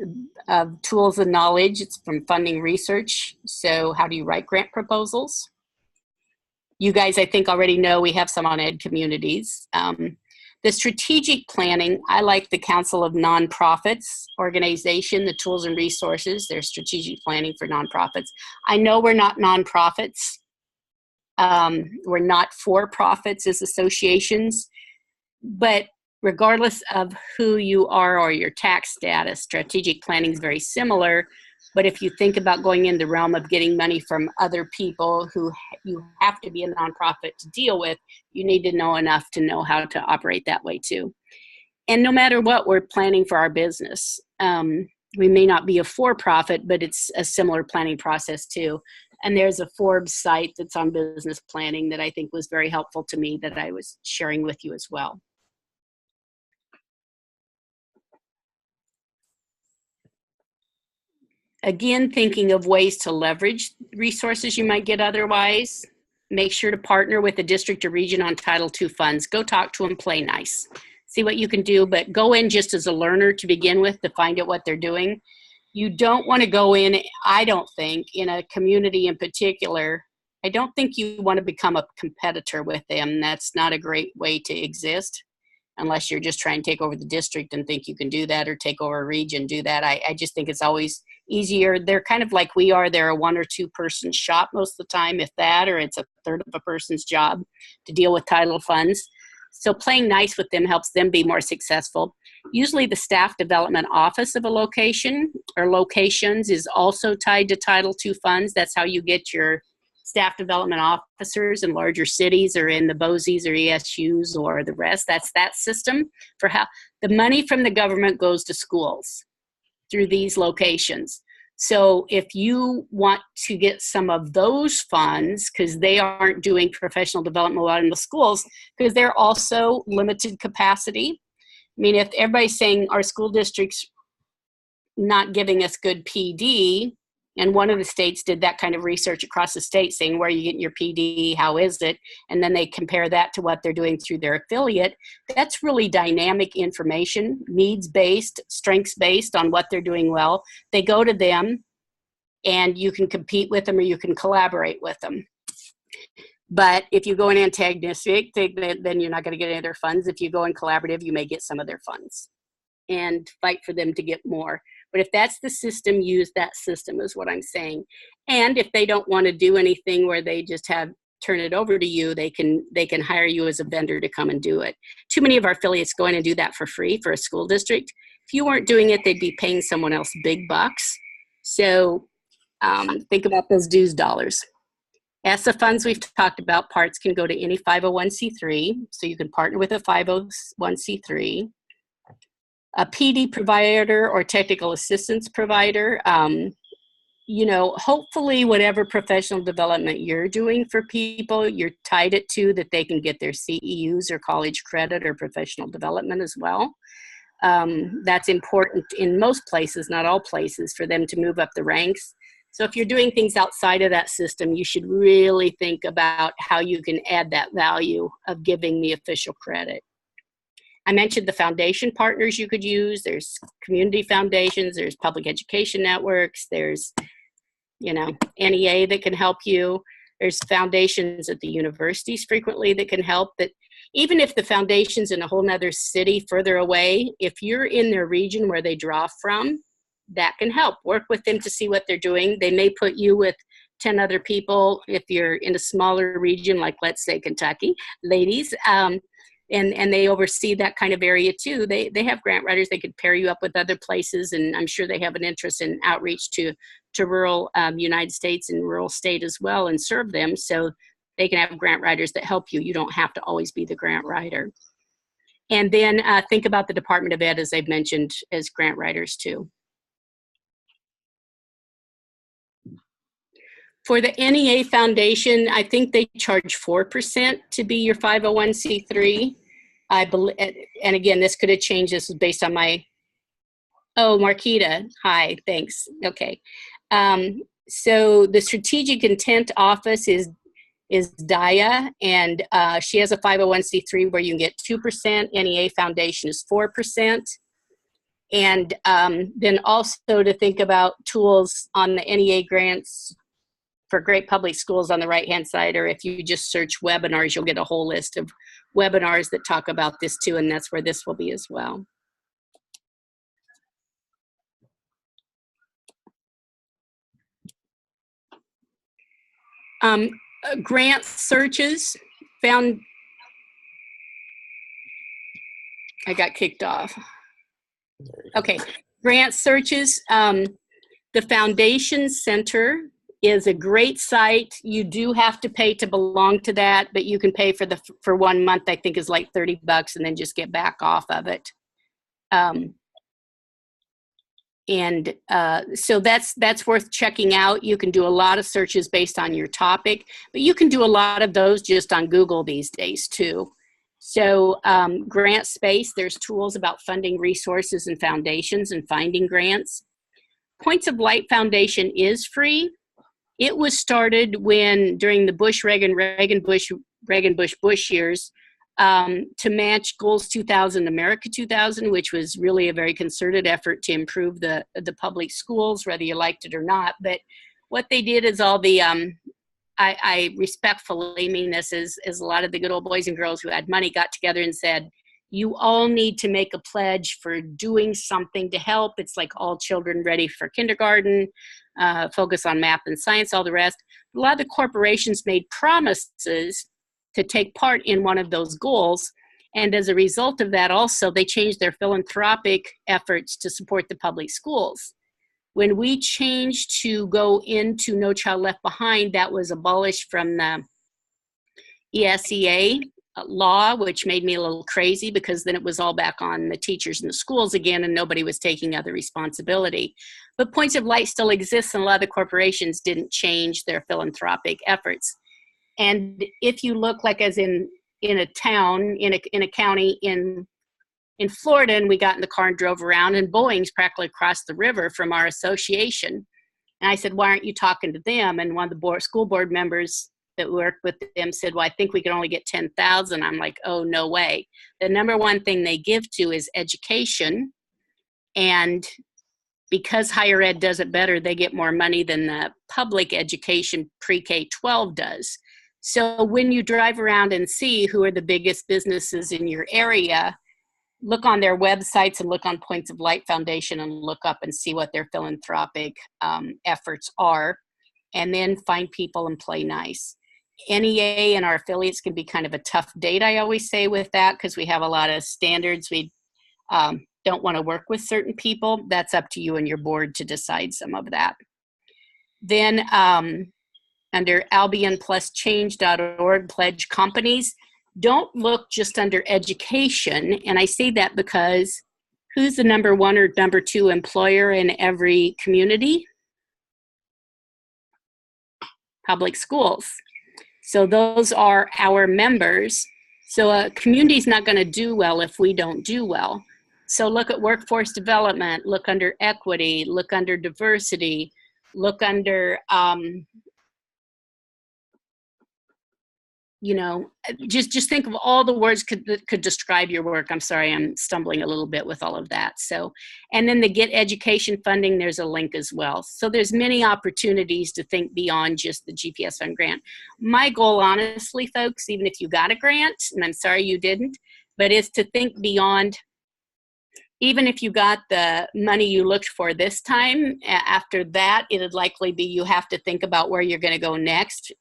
tools and knowledge. It's from funding research. So how do you write grant proposals? You guys, I think, already know we have some on Ed Communities. The strategic planning, I like the Council of Nonprofits organization, the tools and resources, their strategic planning for nonprofits. I know we're not nonprofits. We're not for-profits as associations, but regardless of who you are or your tax status, strategic planning is very similar. But if you think about going in the realm of getting money from other people who you have to be a nonprofit to deal with, you need to know enough to know how to operate that way too. And no matter what, we're planning for our business. We may not be a for-profit, but it's a similar planning process too. And there's a Forbes site that's on business planning that I think was very helpful to me that I was sharing with you as well. Again, thinking of ways to leverage resources you might get otherwise. Make sure to partner with a district or region on Title II funds. Go talk to them, play nice. See what you can do, but go in just as a learner to begin with to find out what they're doing. You don't want to go in, I don't think, in a community in particular, I don't think you want to become a competitor with them. That's not a great way to exist. Unless you're just trying to take over the district and think you can do that, or take over a region, do that. I just think it's always easier. They're kind of like we are. They're a 1 or 2 person shop most of the time, if that, or it's a third of a person's job to deal with title funds. So playing nice with them helps them be more successful. Usually the staff development office of a location or locations is also tied to Title II funds. That's how you get your staff development officers in larger cities or in the BOCES or ESUs or the rest. That's that system for how the money from the government goes to schools through these locations. So if you want to get some of those funds, because they aren't doing professional development a lot in the schools, because they're also limited capacity. I mean, if everybody's saying our school district's not giving us good PD, and one of the states did that kind of research across the state saying, where are you getting your PD, how is it? And then they compare that to what they're doing through their affiliate. That's really dynamic information, needs-based, strengths-based on what they're doing well. They go to them, and you can compete with them or you can collaborate with them. But if you go in antagonistic, then you're not going to get any of their funds. If you go in collaborative, you may get some of their funds and fight for them to get more. But if that's the system, use that system is what I'm saying. And if they don't want to do anything where they just turn it over to you, they can hire you as a vendor to come and do it. Too many of our affiliates go in and do that for free for a school district. If you weren't doing it, they'd be paying someone else big bucks. So think about those dues dollars. ESSA funds we've talked about, parts can go to any 501c3. So you can partner with a 501c3. A PD provider or technical assistance provider. you know, hopefully whatever professional development you're doing for people, you're tied it to that they can get their CEUs or college credit or professional development as well. That's important in most places, not all places, for them to move up the ranks. So if you're doing things outside of that system, you should really think about how you can add that value of giving the official credit. I mentioned the foundation partners you could use. There's community foundations, there's public education networks, there's, you know, NEA that can help you. There's foundations at the universities frequently that can help. That even if the foundation's in a whole nother city further away, if you're in their region where they draw from, that can help. Work with them to see what they're doing. They may put you with 10 other people if you're in a smaller region, like let's say Kentucky, ladies, and they oversee that kind of area too. They have grant writers. They could pair you up with other places, and I'm sure they have an interest in outreach to rural United States and rural state as well, and serve them, so they can have grant writers that help you. You don't have to always be the grant writer. And then think about the Department of Ed, as I've mentioned, as grant writers too. For the NEA Foundation, I think they charge 4% to be your 501c3. I believe, and again, this could have changed. This is based on my, oh, Marquita, hi, thanks. Okay. So the Strategic Intent Office is DIA, and she has a 501c3 where you can get 2%. NEA Foundation is 4%. And then also to think about tools on the NEA grants for Great Public Schools on the right-hand side, or if you just search webinars, you'll get a whole list of webinars that talk about this too, and that's where this will be as well. Grant searches found, I got kicked off. Okay, grant searches. The Foundation Center is a great site. You do have to pay to belong to that, but you can pay for 1 month, I think is like $30, and then just get back off of it. So that's worth checking out. You can do a lot of searches based on your topic, but you can do a lot of those just on Google these days too. So Grant Space, there's tools about funding resources and foundations and finding grants. Points of Light Foundation is free. It was started during the Reagan-Bush years to match Goals 2000, America 2000, which was really a very concerted effort to improve the public schools, whether you liked it or not. But what they did is all the, I respectfully mean this, is a lot of the good old boys and girls who had money got together and said, you all need to make a pledge for doing something to help. It's like All Children Ready for Kindergarten, focus on math and science, all the rest. A lot of the corporations made promises to take part in one of those goals. And as a result of that, also, they changed their philanthropic efforts to support the public schools. When we changed to go into No Child Left Behind, that was abolished from the ESEA law, which made me a little crazy, because then it was all back on the teachers and the schools again, and nobody was taking other responsibility. But Points of Light still exists, and a lot of the corporations didn't change their philanthropic efforts. And if you look, like as in a town, in a county in Florida, and we got in the car and drove around, and Boeing's practically across the river from our association. And I said, why aren't you talking to them? And one of the school board members that worked with them said, well, I think we can only get 10,000. I'm like, oh, no way. The number one thing they give to is education. And because higher ed does it better, they get more money than the public education pre-K-12 does. So when you drive around and see who are the biggest businesses in your area, look on their websites and look on Points of Light Foundation and look up and see what their philanthropic efforts are, and then find people and play nice. NEA and our affiliates can be kind of a tough date, I always say, with that, because we have a lot of standards. We don't want to work with certain people. That's up to you and your board to decide some of that. Then under AlbionPlusChange.org, pledge companies, don't look just under education. And I say that because who's the number one or number two employer in every community? public schools. So those are our members. So a community is not going to do well if we don't do well. So look at workforce development, look under equity, look under diversity, look under, you know, just think of all the words that could describe your work. I'm sorry, I'm stumbling a little bit with all of that. So, and then the Get Education funding, there's a link as well. So there's many opportunities to think beyond just the GPS Fund grant. My goal, honestly, folks, even if you got a grant, and I'm sorry you didn't, but is to think beyond. Even if you got the money you looked for this time, after that, it'd likely be you have to think about where you're going to go next.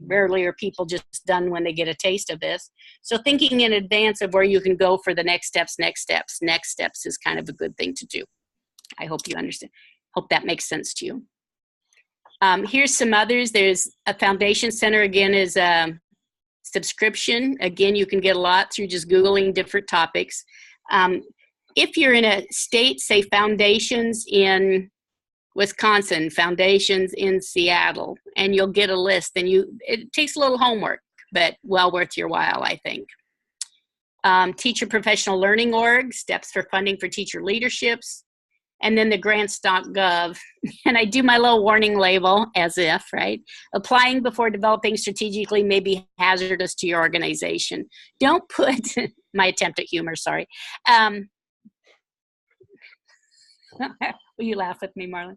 Rarely are people just done when they get a taste of this. So thinking in advance of where you can go for the next steps is kind of a good thing to do. I hope you understand. Hope that makes sense to you. Here's some others. There's a foundation center, again, is a subscription. Again, you can get a lot through just Googling different topics. If you're in a state, say foundations in Wisconsin, foundations in Seattle, and you'll get a list, and it takes a little homework, but well worth your while, I think. Teacher Professional Learning Org, steps for funding for teacher leaderships, and then the grants.gov. And I do my little warning label, as if, right? Applying before developing strategically may be hazardous to your organization. Don't put, my attempt at humor, sorry. Will you laugh with me, Marlon?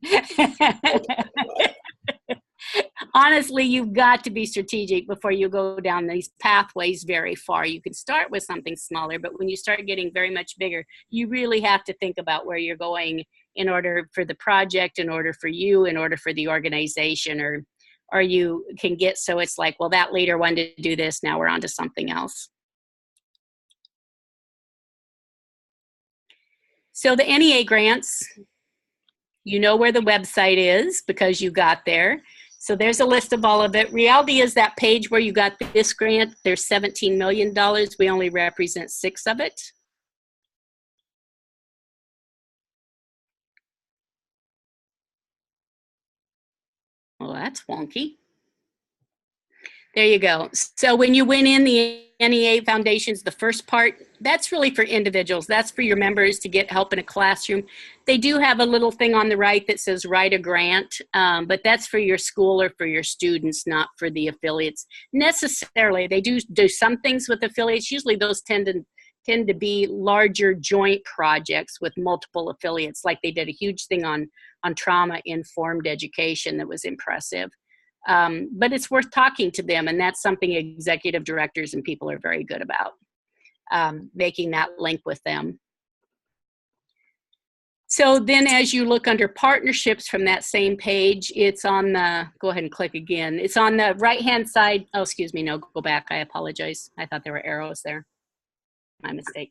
Honestly, you've got to be strategic before you go down these pathways very far. You can start with something smaller, but when you start getting very much bigger, you really have to think about where you're going in order for the project, in order for you, in order for the organization, or you can get so it's like, well, that leader wanted to do this, now we're on to something else. So the NEA grants, you know where the website is because you got there. So there's a list of all of it. Reality is that page where you got this grant, there's $17 million. We only represent 6 of it. Well, that's wonky. There you go. So when you went in the NEA foundations, the first part, that's really for individuals. That's for your members to get help in a classroom. They do have a little thing on the right that says write a grant, but that's for your school or for your students, not for the affiliates. Necessarily, they do some things with affiliates. Usually those tend to be larger joint projects with multiple affiliates, like they did a huge thing on trauma-informed education that was impressive. But it's worth talking to them, and that's something executive directors and people are very good about, making that link with them. So then as you look under partnerships from that same page, it's on the, go ahead and click again. It's on the right-hand side. Oh, excuse me, no, go back. I apologize. I thought there were arrows there. My mistake.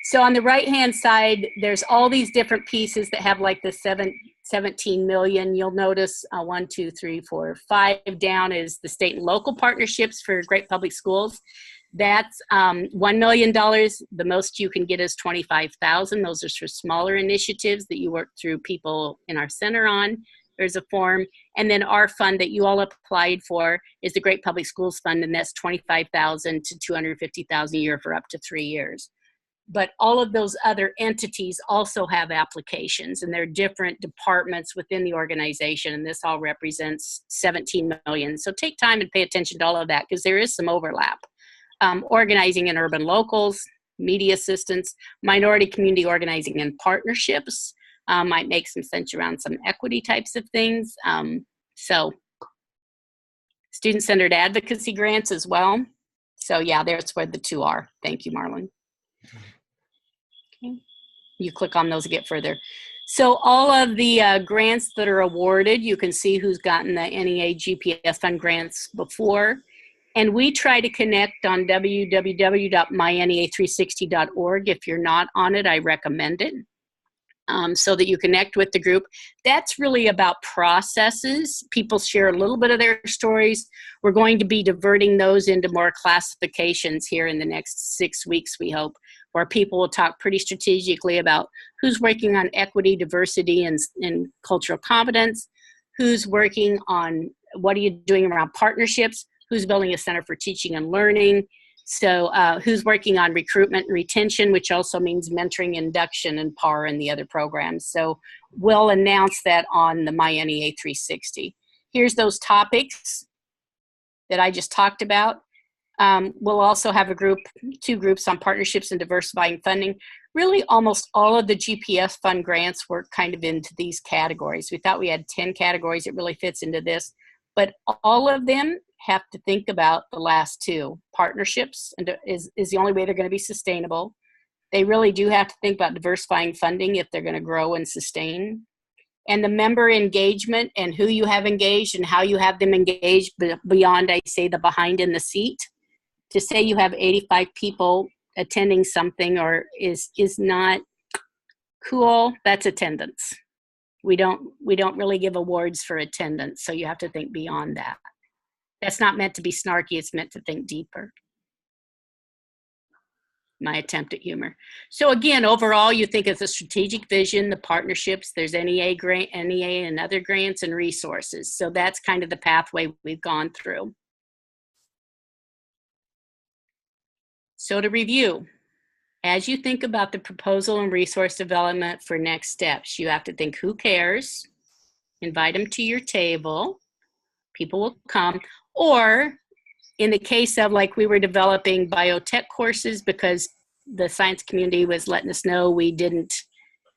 So on the right-hand side, there's all these different pieces that have like the 17 million. You'll notice 1, 2, 3, 4, 5 down is the state and local partnerships for great public schools. That's $1 million. The most you can get is $25,000. Those are for smaller initiatives that you work through people in our center on. There's a form. And then our fund that you all applied for is the Great Public Schools Fund, and that's $25,000 to $250,000 a year for up to 3 years. But all of those other entities also have applications, and they're different departments within the organization, and this all represents 17 million. So take time and pay attention to all of that because there is some overlap. Organizing in urban locals, media assistance, minority community organizing and partnerships might make some sense around some equity types of things. So student-centered advocacy grants as well. So yeah, there's where the 2 are. Thank you, Marlon. Okay. You click on those to get further. So all of the grants that are awarded, you can see who's gotten the NEA GPS Fund grants before. And we try to connect on www.mynea360.org. If you're not on it, I recommend it. So that you connect with the group. That's really about processes. People share a little bit of their stories. We're going to be diverting those into more classifications here in the next 6 weeks, we hope, where people will talk pretty strategically about who's working on equity, diversity, and cultural competence, who's working on, what are you doing around partnerships, who's building a center for teaching and learning, so who's working on recruitment and retention, which also means mentoring, induction, and PAR and the other programs. So we'll announce that on the MyNEA 360. Here's those topics that I just talked about. We'll also have two groups on partnerships and diversifying funding. Really, almost all of the GPS fund grants work kind of into these categories. We thought we had 10 categories. It really fits into this. But all of them have to think about the last two. Partnerships is the only way they're going to be sustainable. They really do have to think about diversifying funding if they're going to grow and sustain. And the member engagement and who you have engaged and how you have them engaged beyond, I say, the behind in the seat. To say you have 85 people attending something or is not cool, that's attendance. We don't really give awards for attendance, so you have to think beyond that. That's not meant to be snarky, it's meant to think deeper. My attempt at humor. So again, overall, you think of the strategic vision, the partnerships, there's NEA and other grants and resources. So that's kind of the pathway we've gone through. So to review, as you think about the proposal and resource development for next steps, you have to think who cares, invite them to your table, people will come, or in the case of like we were developing biotech courses because the science community was letting us know we didn't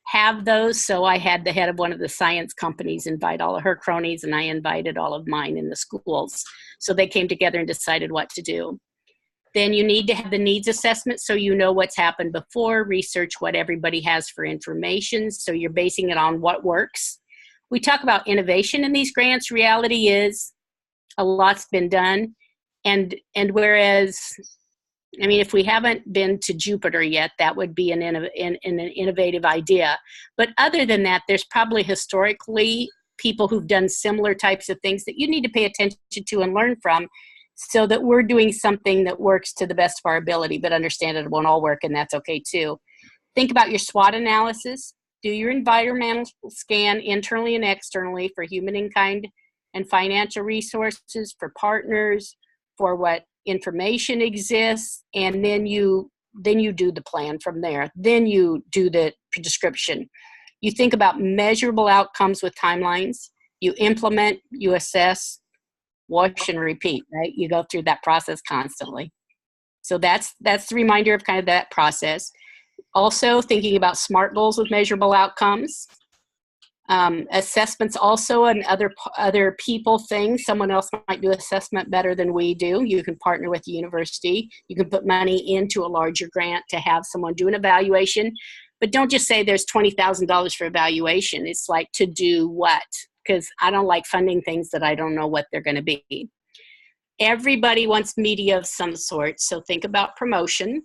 have those, so I had the head of one of the science companies invite all of her cronies and I invited all of mine in the schools. So they came together and decided what to do. Then you need to have the needs assessment so you know what's happened before, research what everybody has for information, so you're basing it on what works. We talk about innovation in these grants. Reality is a lot's been done. And whereas, I mean, if we haven't been to Jupiter yet, that would be an innovative idea. But other than that, there's probably historically people who've done similar types of things that you need to pay attention to and learn from, so that we're doing something that works to the best of our ability, but understand it won't all work, and that's okay too. Think about your SWOT analysis. Do your environmental scan internally and externally for human and kind and financial resources, for partners, for what information exists, and then you do the plan from there. Then you do the description. You think about measurable outcomes with timelines. You implement, you assess, wash and repeat, right? You go through that process constantly. So that's the reminder of kind of that process. Also thinking about SMART goals with measurable outcomes. Assessments also an other people thing. Someone else might do assessment better than we do. You can partner with the university. You can put money into a larger grant to have someone do an evaluation. But don't just say there's $20,000 for evaluation. It's like, to do what? Because I don't like funding things that I don't know what they're going to be. Everybody wants media of some sort, so think about promotion.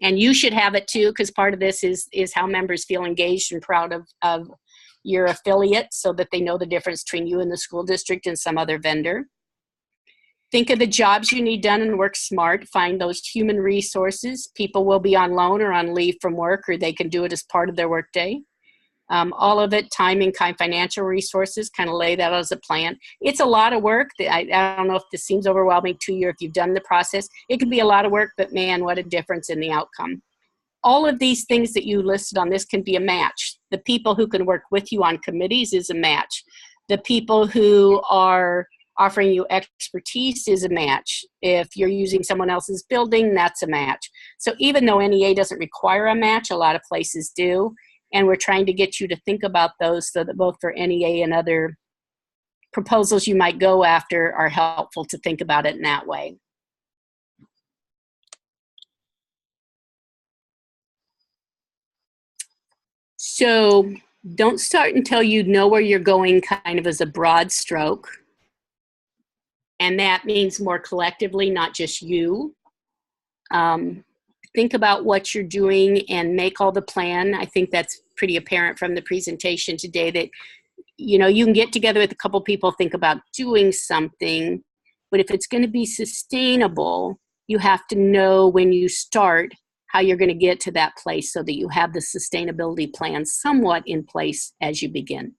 And you should have it too, because part of this is how members feel engaged and proud of your affiliate, so that they know the difference between you and the school district and some other vendor. Think of the jobs you need done and work smart. Find those human resources. People will be on loan or on leave from work, or they can do it as part of their workday. All of it, time and kind financial resources, kind of lay that out as a plan. It's a lot of work. I don't know if this seems overwhelming to you if you've done the process. It can be a lot of work, but man, what a difference in the outcome. All of these things that you listed on this can be a match. The people who can work with you on committees is a match. The people who are offering you expertise is a match. If you're using someone else's building, that's a match. So even though NEA doesn't require a match, a lot of places do. And we're trying to get you to think about those so that both for NEA and other proposals you might go after are helpful to think about it in that way. So don't start until you know where you're going, kind of as a broad stroke. And that means more collectively, not just you. Think about what you're doing and make all the plan. I think that's pretty apparent from the presentation today that, you know, you can get together with a couple people, think about doing something, but if it's going to be sustainable, you have to know when you start how you're going to get to that place so that you have the sustainability plan somewhat in place as you begin.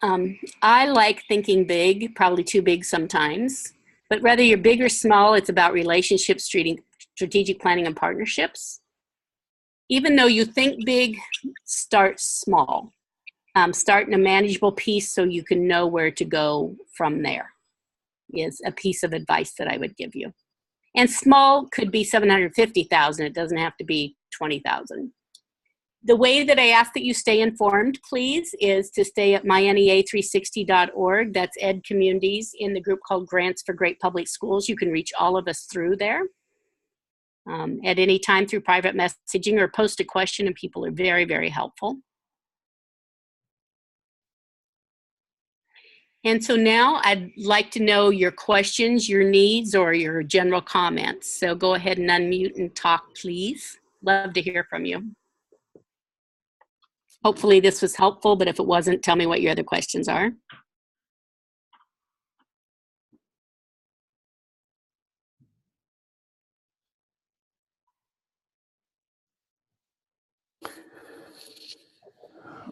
I like thinking big, probably too big sometimes, but whether you're big or small, it's about relationships, strategic planning, and partnerships. Even though you think big, start small. Start in a manageable piece so you can know where to go from there, is a piece of advice that I would give you. And small could be 750,000. It doesn't have to be 20,000. The way that I ask that you stay informed, please, is to stay at mynea360.org. That's Ed Communities in the group called Grants for Great Public Schools. You can reach all of us through there at any time through private messaging or post a question, and people are very, very helpful. And so now I'd like to know your questions, your needs, or your general comments. So go ahead and unmute and talk, please. Love to hear from you. Hopefully this was helpful, but if it wasn't, tell me what your other questions are.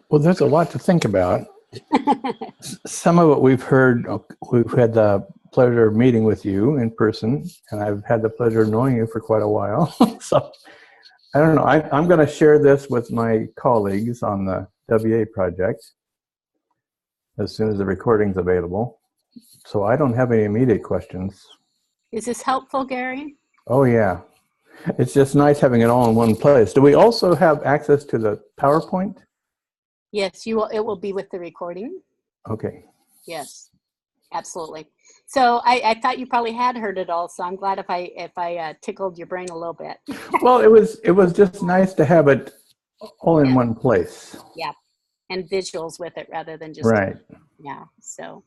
Well, there's a lot to think about. Some of what we've heard, we've had the pleasure of meeting with you in person, and I've had the pleasure of knowing you for quite a while. So I don't know. I'm going to share this with my colleagues on the WA project as soon as the recording's available. So I don't have any immediate questions. Is this helpful, Gary? Oh, yeah. It's just nice having it all in one place. Do we also have access to the PowerPoint? Yes, you will. It will be with the recording. Okay. Yes, absolutely. So I thought you probably had heard it all, so I'm glad if I tickled your brain a little bit. Well, it was just nice to have it all in one place. Yeah, and visuals with it rather than just right. Yeah. So,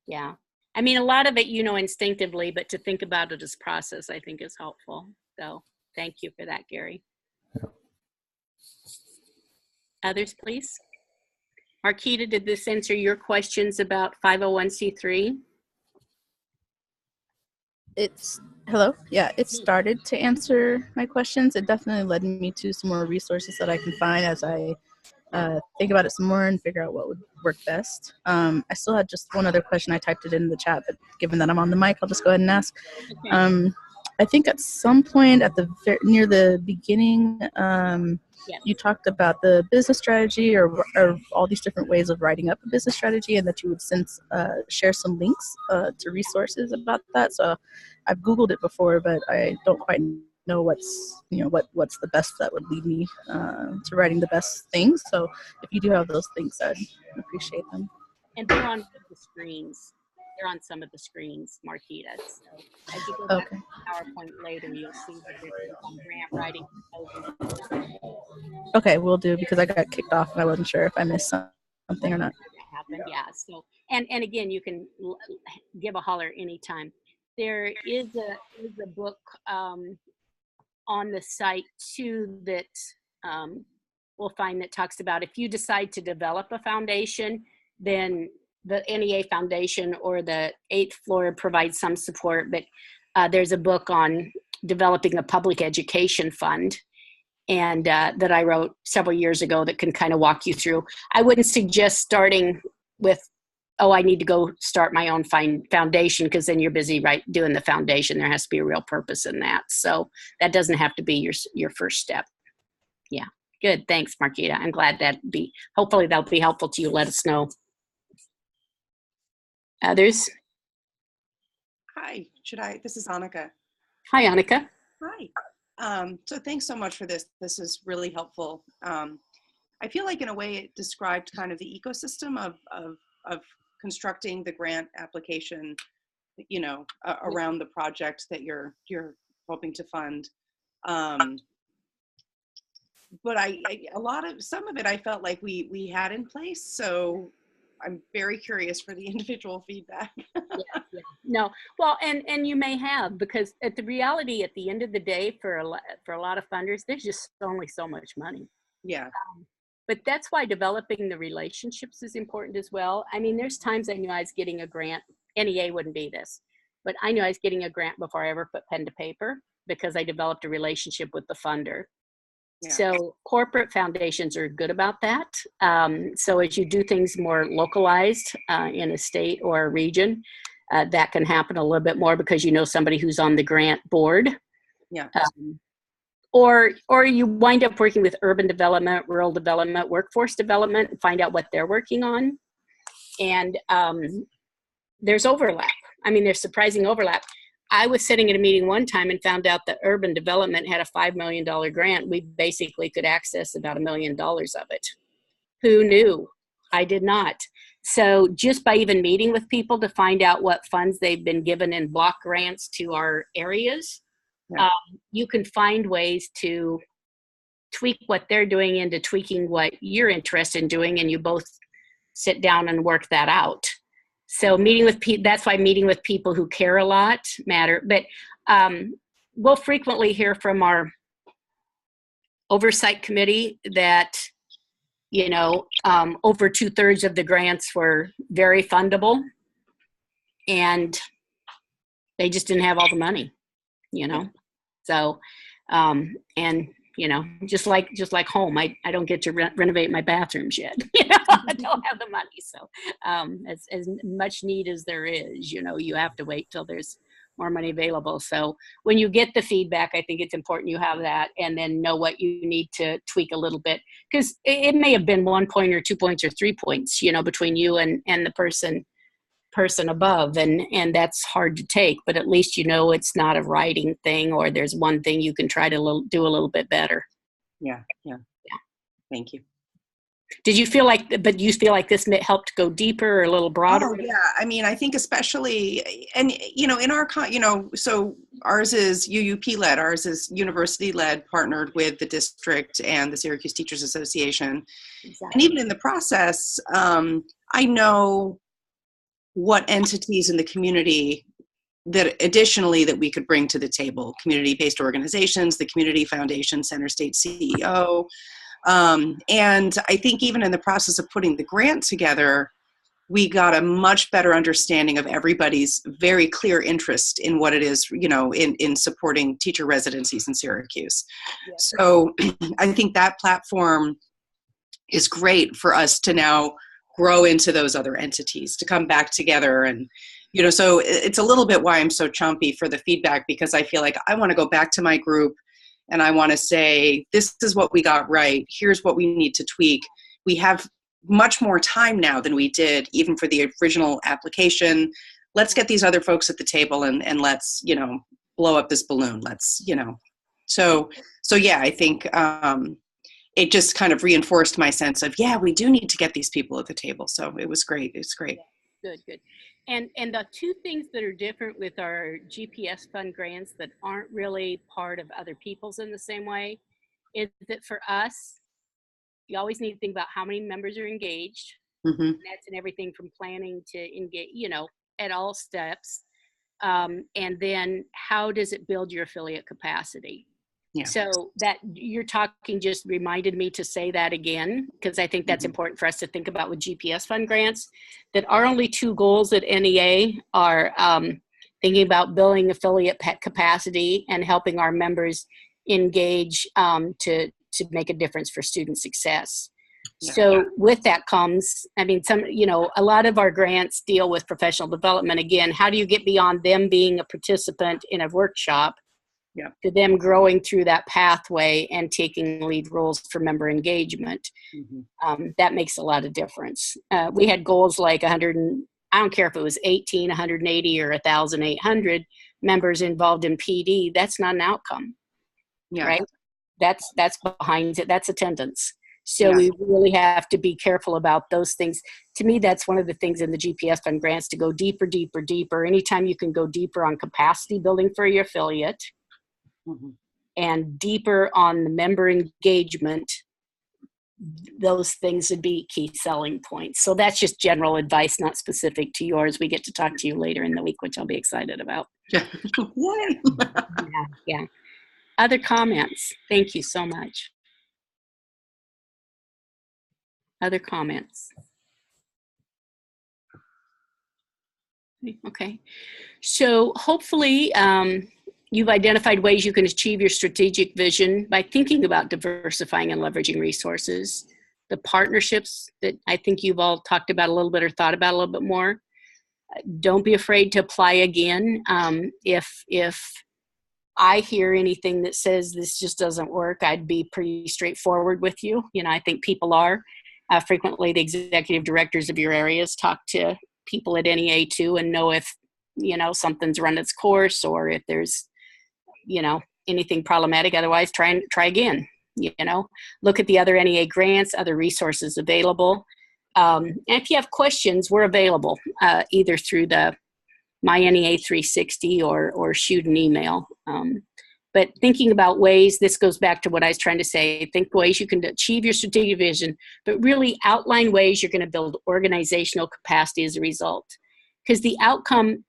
yeah. I mean, a lot of it you know instinctively, but to think about it as process, I think is helpful. So, thank you for that, Gary. Yeah. Others, please. Marquita, did this answer your questions about 501c3? Hello. Yeah, it started to answer my questions. It definitely led me to some more resources that I can find as I think about it some more and figure out what would work best. I still had just one other question. I typed it in the chat, but given that I'm on the mic, I'll just go ahead and ask. Okay. I think at some point at the near the beginning, you talked about the business strategy or all these different ways of writing up a business strategy, and that you would share some links to resources about that. So I've Googled it before, but I don't quite know what's the best that would lead me to writing the best things. So if you do have those things, I'd appreciate them. And they're on the screens. They're on some of the screens, Marquita. So as you go back to the PowerPoint later, you'll see that there's on grant writing. Okay, will do, because I got kicked off and I wasn't sure if I missed something or not. Happened, yeah. So and again, you can give a holler anytime. There is a book on the site too that we'll find that talks about if you decide to develop a foundation, then the NEA Foundation or the 8th floor provides some support, but there's a book on developing a public education fund and that I wrote several years ago that can kind of walk you through. I wouldn't suggest starting with, oh, I need to go start my own foundation, because then you're busy doing the foundation. There has to be a real purpose in that. So that doesn't have to be your first step. Yeah, good. Thanks, Marquita. I'm glad hopefully that'll be helpful to you. Let us know. Others? Hi, this is Annika. Hi, Annika. Hi. So thanks so much for this. This is really helpful. I feel like in a way it described kind of the ecosystem of constructing the grant application, around the project that you're hoping to fund. But some of it I felt like we had in place. So I'm very curious for the individual feedback. Yeah. No, well, and you may have, because the reality at the end of the day for a lot of funders, there's just only so much money. Yeah. But that's why developing the relationships is important as well. I mean, there's times I knew I was getting a grant. NEA wouldn't be this, but I knew I was getting a grant before I ever put pen to paper, because I developed a relationship with the funder. Yeah. So corporate foundations are good about that. So as you do things more localized in a state or a region, that can happen a little bit more because you know somebody who's on the grant board. Yeah. Or you wind up working with urban development, rural development, workforce development, and find out what they're working on. And there's overlap. I mean, there's surprising overlap. I was sitting at a meeting one time and found out that urban development had a $5 million grant. We basically could access about $1 million of it. Who knew? I did not. So just by even meeting with people to find out what funds they've been given in block grants to our areas, you can find ways to tweak what they're doing into tweaking what you're interested in doing, and you both sit down and work that out. So meeting with people, that's why meeting with people who care a lot matter. But we'll frequently hear from our oversight committee that, you know, over 2/3 of the grants were very fundable, and they just didn't have all the money, you know. So, and you know, just like home, I don't get to renovate my bathrooms yet. You know, I don't have the money. So, as much need as there is, you know, you have to wait till there's more money available. So when you get the feedback, I think it's important you have that and then know what you need to tweak a little bit, because it may have been 1 point or 2 points or 3 points, you know, between you and the person above, and that's hard to take, but at least you know it's not a writing thing, or there's one thing you can try to do a little bit better. Yeah. Thank you. Did you feel like this helped go deeper or a little broader? Oh, yeah. I mean, I think especially, and, you know, in our, you know, so ours is UUP led, ours is university led, partnered with the district and the Syracuse Teachers Association. Exactly. And even in the process, I know what entities in the community that additionally that we could bring to the table: community-based organizations, the Community Foundation, Center State CEO. And I think even in the process of putting the grant together, we got a much better understanding of everybody's very clear interest in what it is, you know, in supporting teacher residencies in Syracuse. Yes. So I think that platform is great for us to now grow into those other entities, to come back together. And, you know, so it's a little bit why I'm so chompy for the feedback, because I feel like I want to go back to my group and I want to say, this is what we got right. Here's what we need to tweak. We have much more time now than we did even for the original application. Let's get these other folks at the table and let's, you know, blow up this balloon. Let's, you know, so yeah, I think, it just kind of reinforced my sense of, yeah, we do need to get these people at the table. So it was great. It's great. Good. And the two things that are different with our GPS fund grants that aren't really part of other people's in the same way is that for us, you always need to think about how many members are engaged. Mm-hmm. And that's in everything from planning to engage, you know, at all steps. And then how does it build your affiliate capacity? Yeah. So that you're talking just reminded me to say that again, because I think that's important for us to think about with GPS fund grants, that our only two goals at NEA are thinking about building affiliate capacity and helping our members engage to make a difference for student success. Yeah. So with that comes, I mean, a lot of our grants deal with professional development. Again, how do you get beyond them being a participant in a workshop to them growing through that pathway and taking lead roles for member engagement? Mm-hmm. That makes a lot of difference. We had goals like 100, I don't care if it was 18, 180, or 1,800 members involved in PD. That's not an outcome, right? That's behind it. That's attendance. So we really have to be careful about those things. To me, that's one of the things in the GPS fund grants, to go deeper, deeper, deeper. Anytime you can go deeper on capacity building for your affiliate, mm-hmm. and deeper on the member engagement, those things would be key selling points. So that's just general advice, not specific to yours. We get to talk to you later in the week, which I'll be excited about. Yeah. Other comments? Thank you so much. Other comments? Okay. So hopefully, you've identified ways you can achieve your strategic vision by thinking about diversifying and leveraging resources. The partnerships that I think you've all talked about a little bit or thought about a little bit more. Don't be afraid to apply again. If I hear anything that says this just doesn't work, I'd be pretty straightforward with you. You know, I think people are. Frequently, the executive directors of your areas talk to people at NEA too and know if, you know, something's run its course or if there's, you know, anything problematic. Otherwise, try again. You know, look at the other NEA grants, other resources available. And if you have questions, we're available either through the My NEA 360 or shoot an email. But thinking about ways, this goes back to what I was trying to say, think ways you can achieve your strategic vision, but really outline ways you're going to build organizational capacity as a result. Because the outcome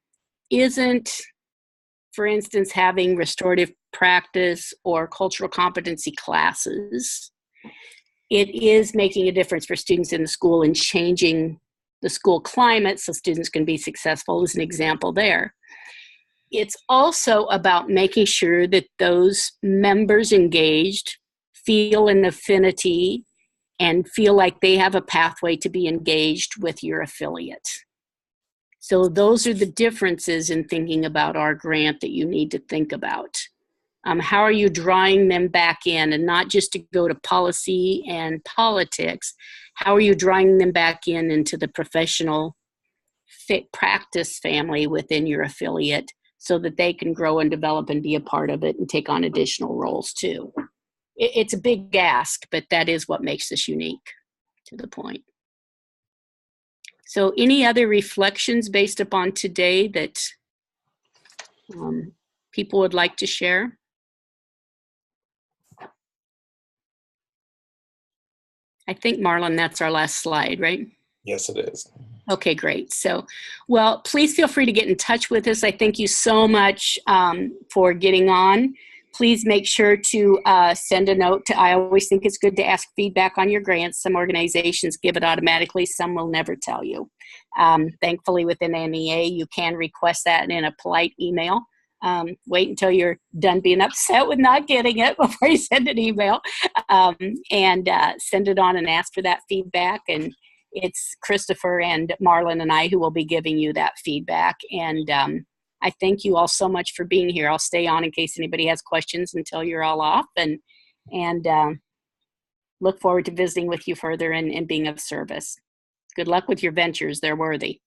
isn't, for instance, having restorative practice or cultural competency classes. It is making a difference for students in the school and changing the school climate so students can be successful is an example there. It's also about making sure that those members engaged feel an affinity and feel like they have a pathway to be engaged with your affiliate. So those are the differences in thinking about our grant that you need to think about. How are you drawing them back in, and not just to go to policy and politics? How are you drawing them back in into the professional practice family within your affiliate so that they can grow and develop and be a part of it and take on additional roles too? It's a big ask, but that is what makes this unique to the point. So any other reflections based upon today that people would like to share? I think, Marlon, that's our last slide, right? Yes, it is. Okay, great. So, well, please feel free to get in touch with us. I thank you so much for getting on. Please make sure to send a note to, I always think it's good to ask feedback on your grants. Some organizations give it automatically. Some will never tell you. Thankfully, within NEA, you can request that in a polite email. Wait until you're done being upset with not getting it before you send an email, and send it on and ask for that feedback. And it's Christopher and Marlon and I who will be giving you that feedback. And I thank you all so much for being here. I'll stay on in case anybody has questions until you're all off, and look forward to visiting with you further and being of service. Good luck with your ventures. They're worthy.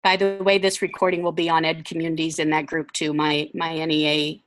By the way, this recording will be on Ed Communities in that group too, my NEA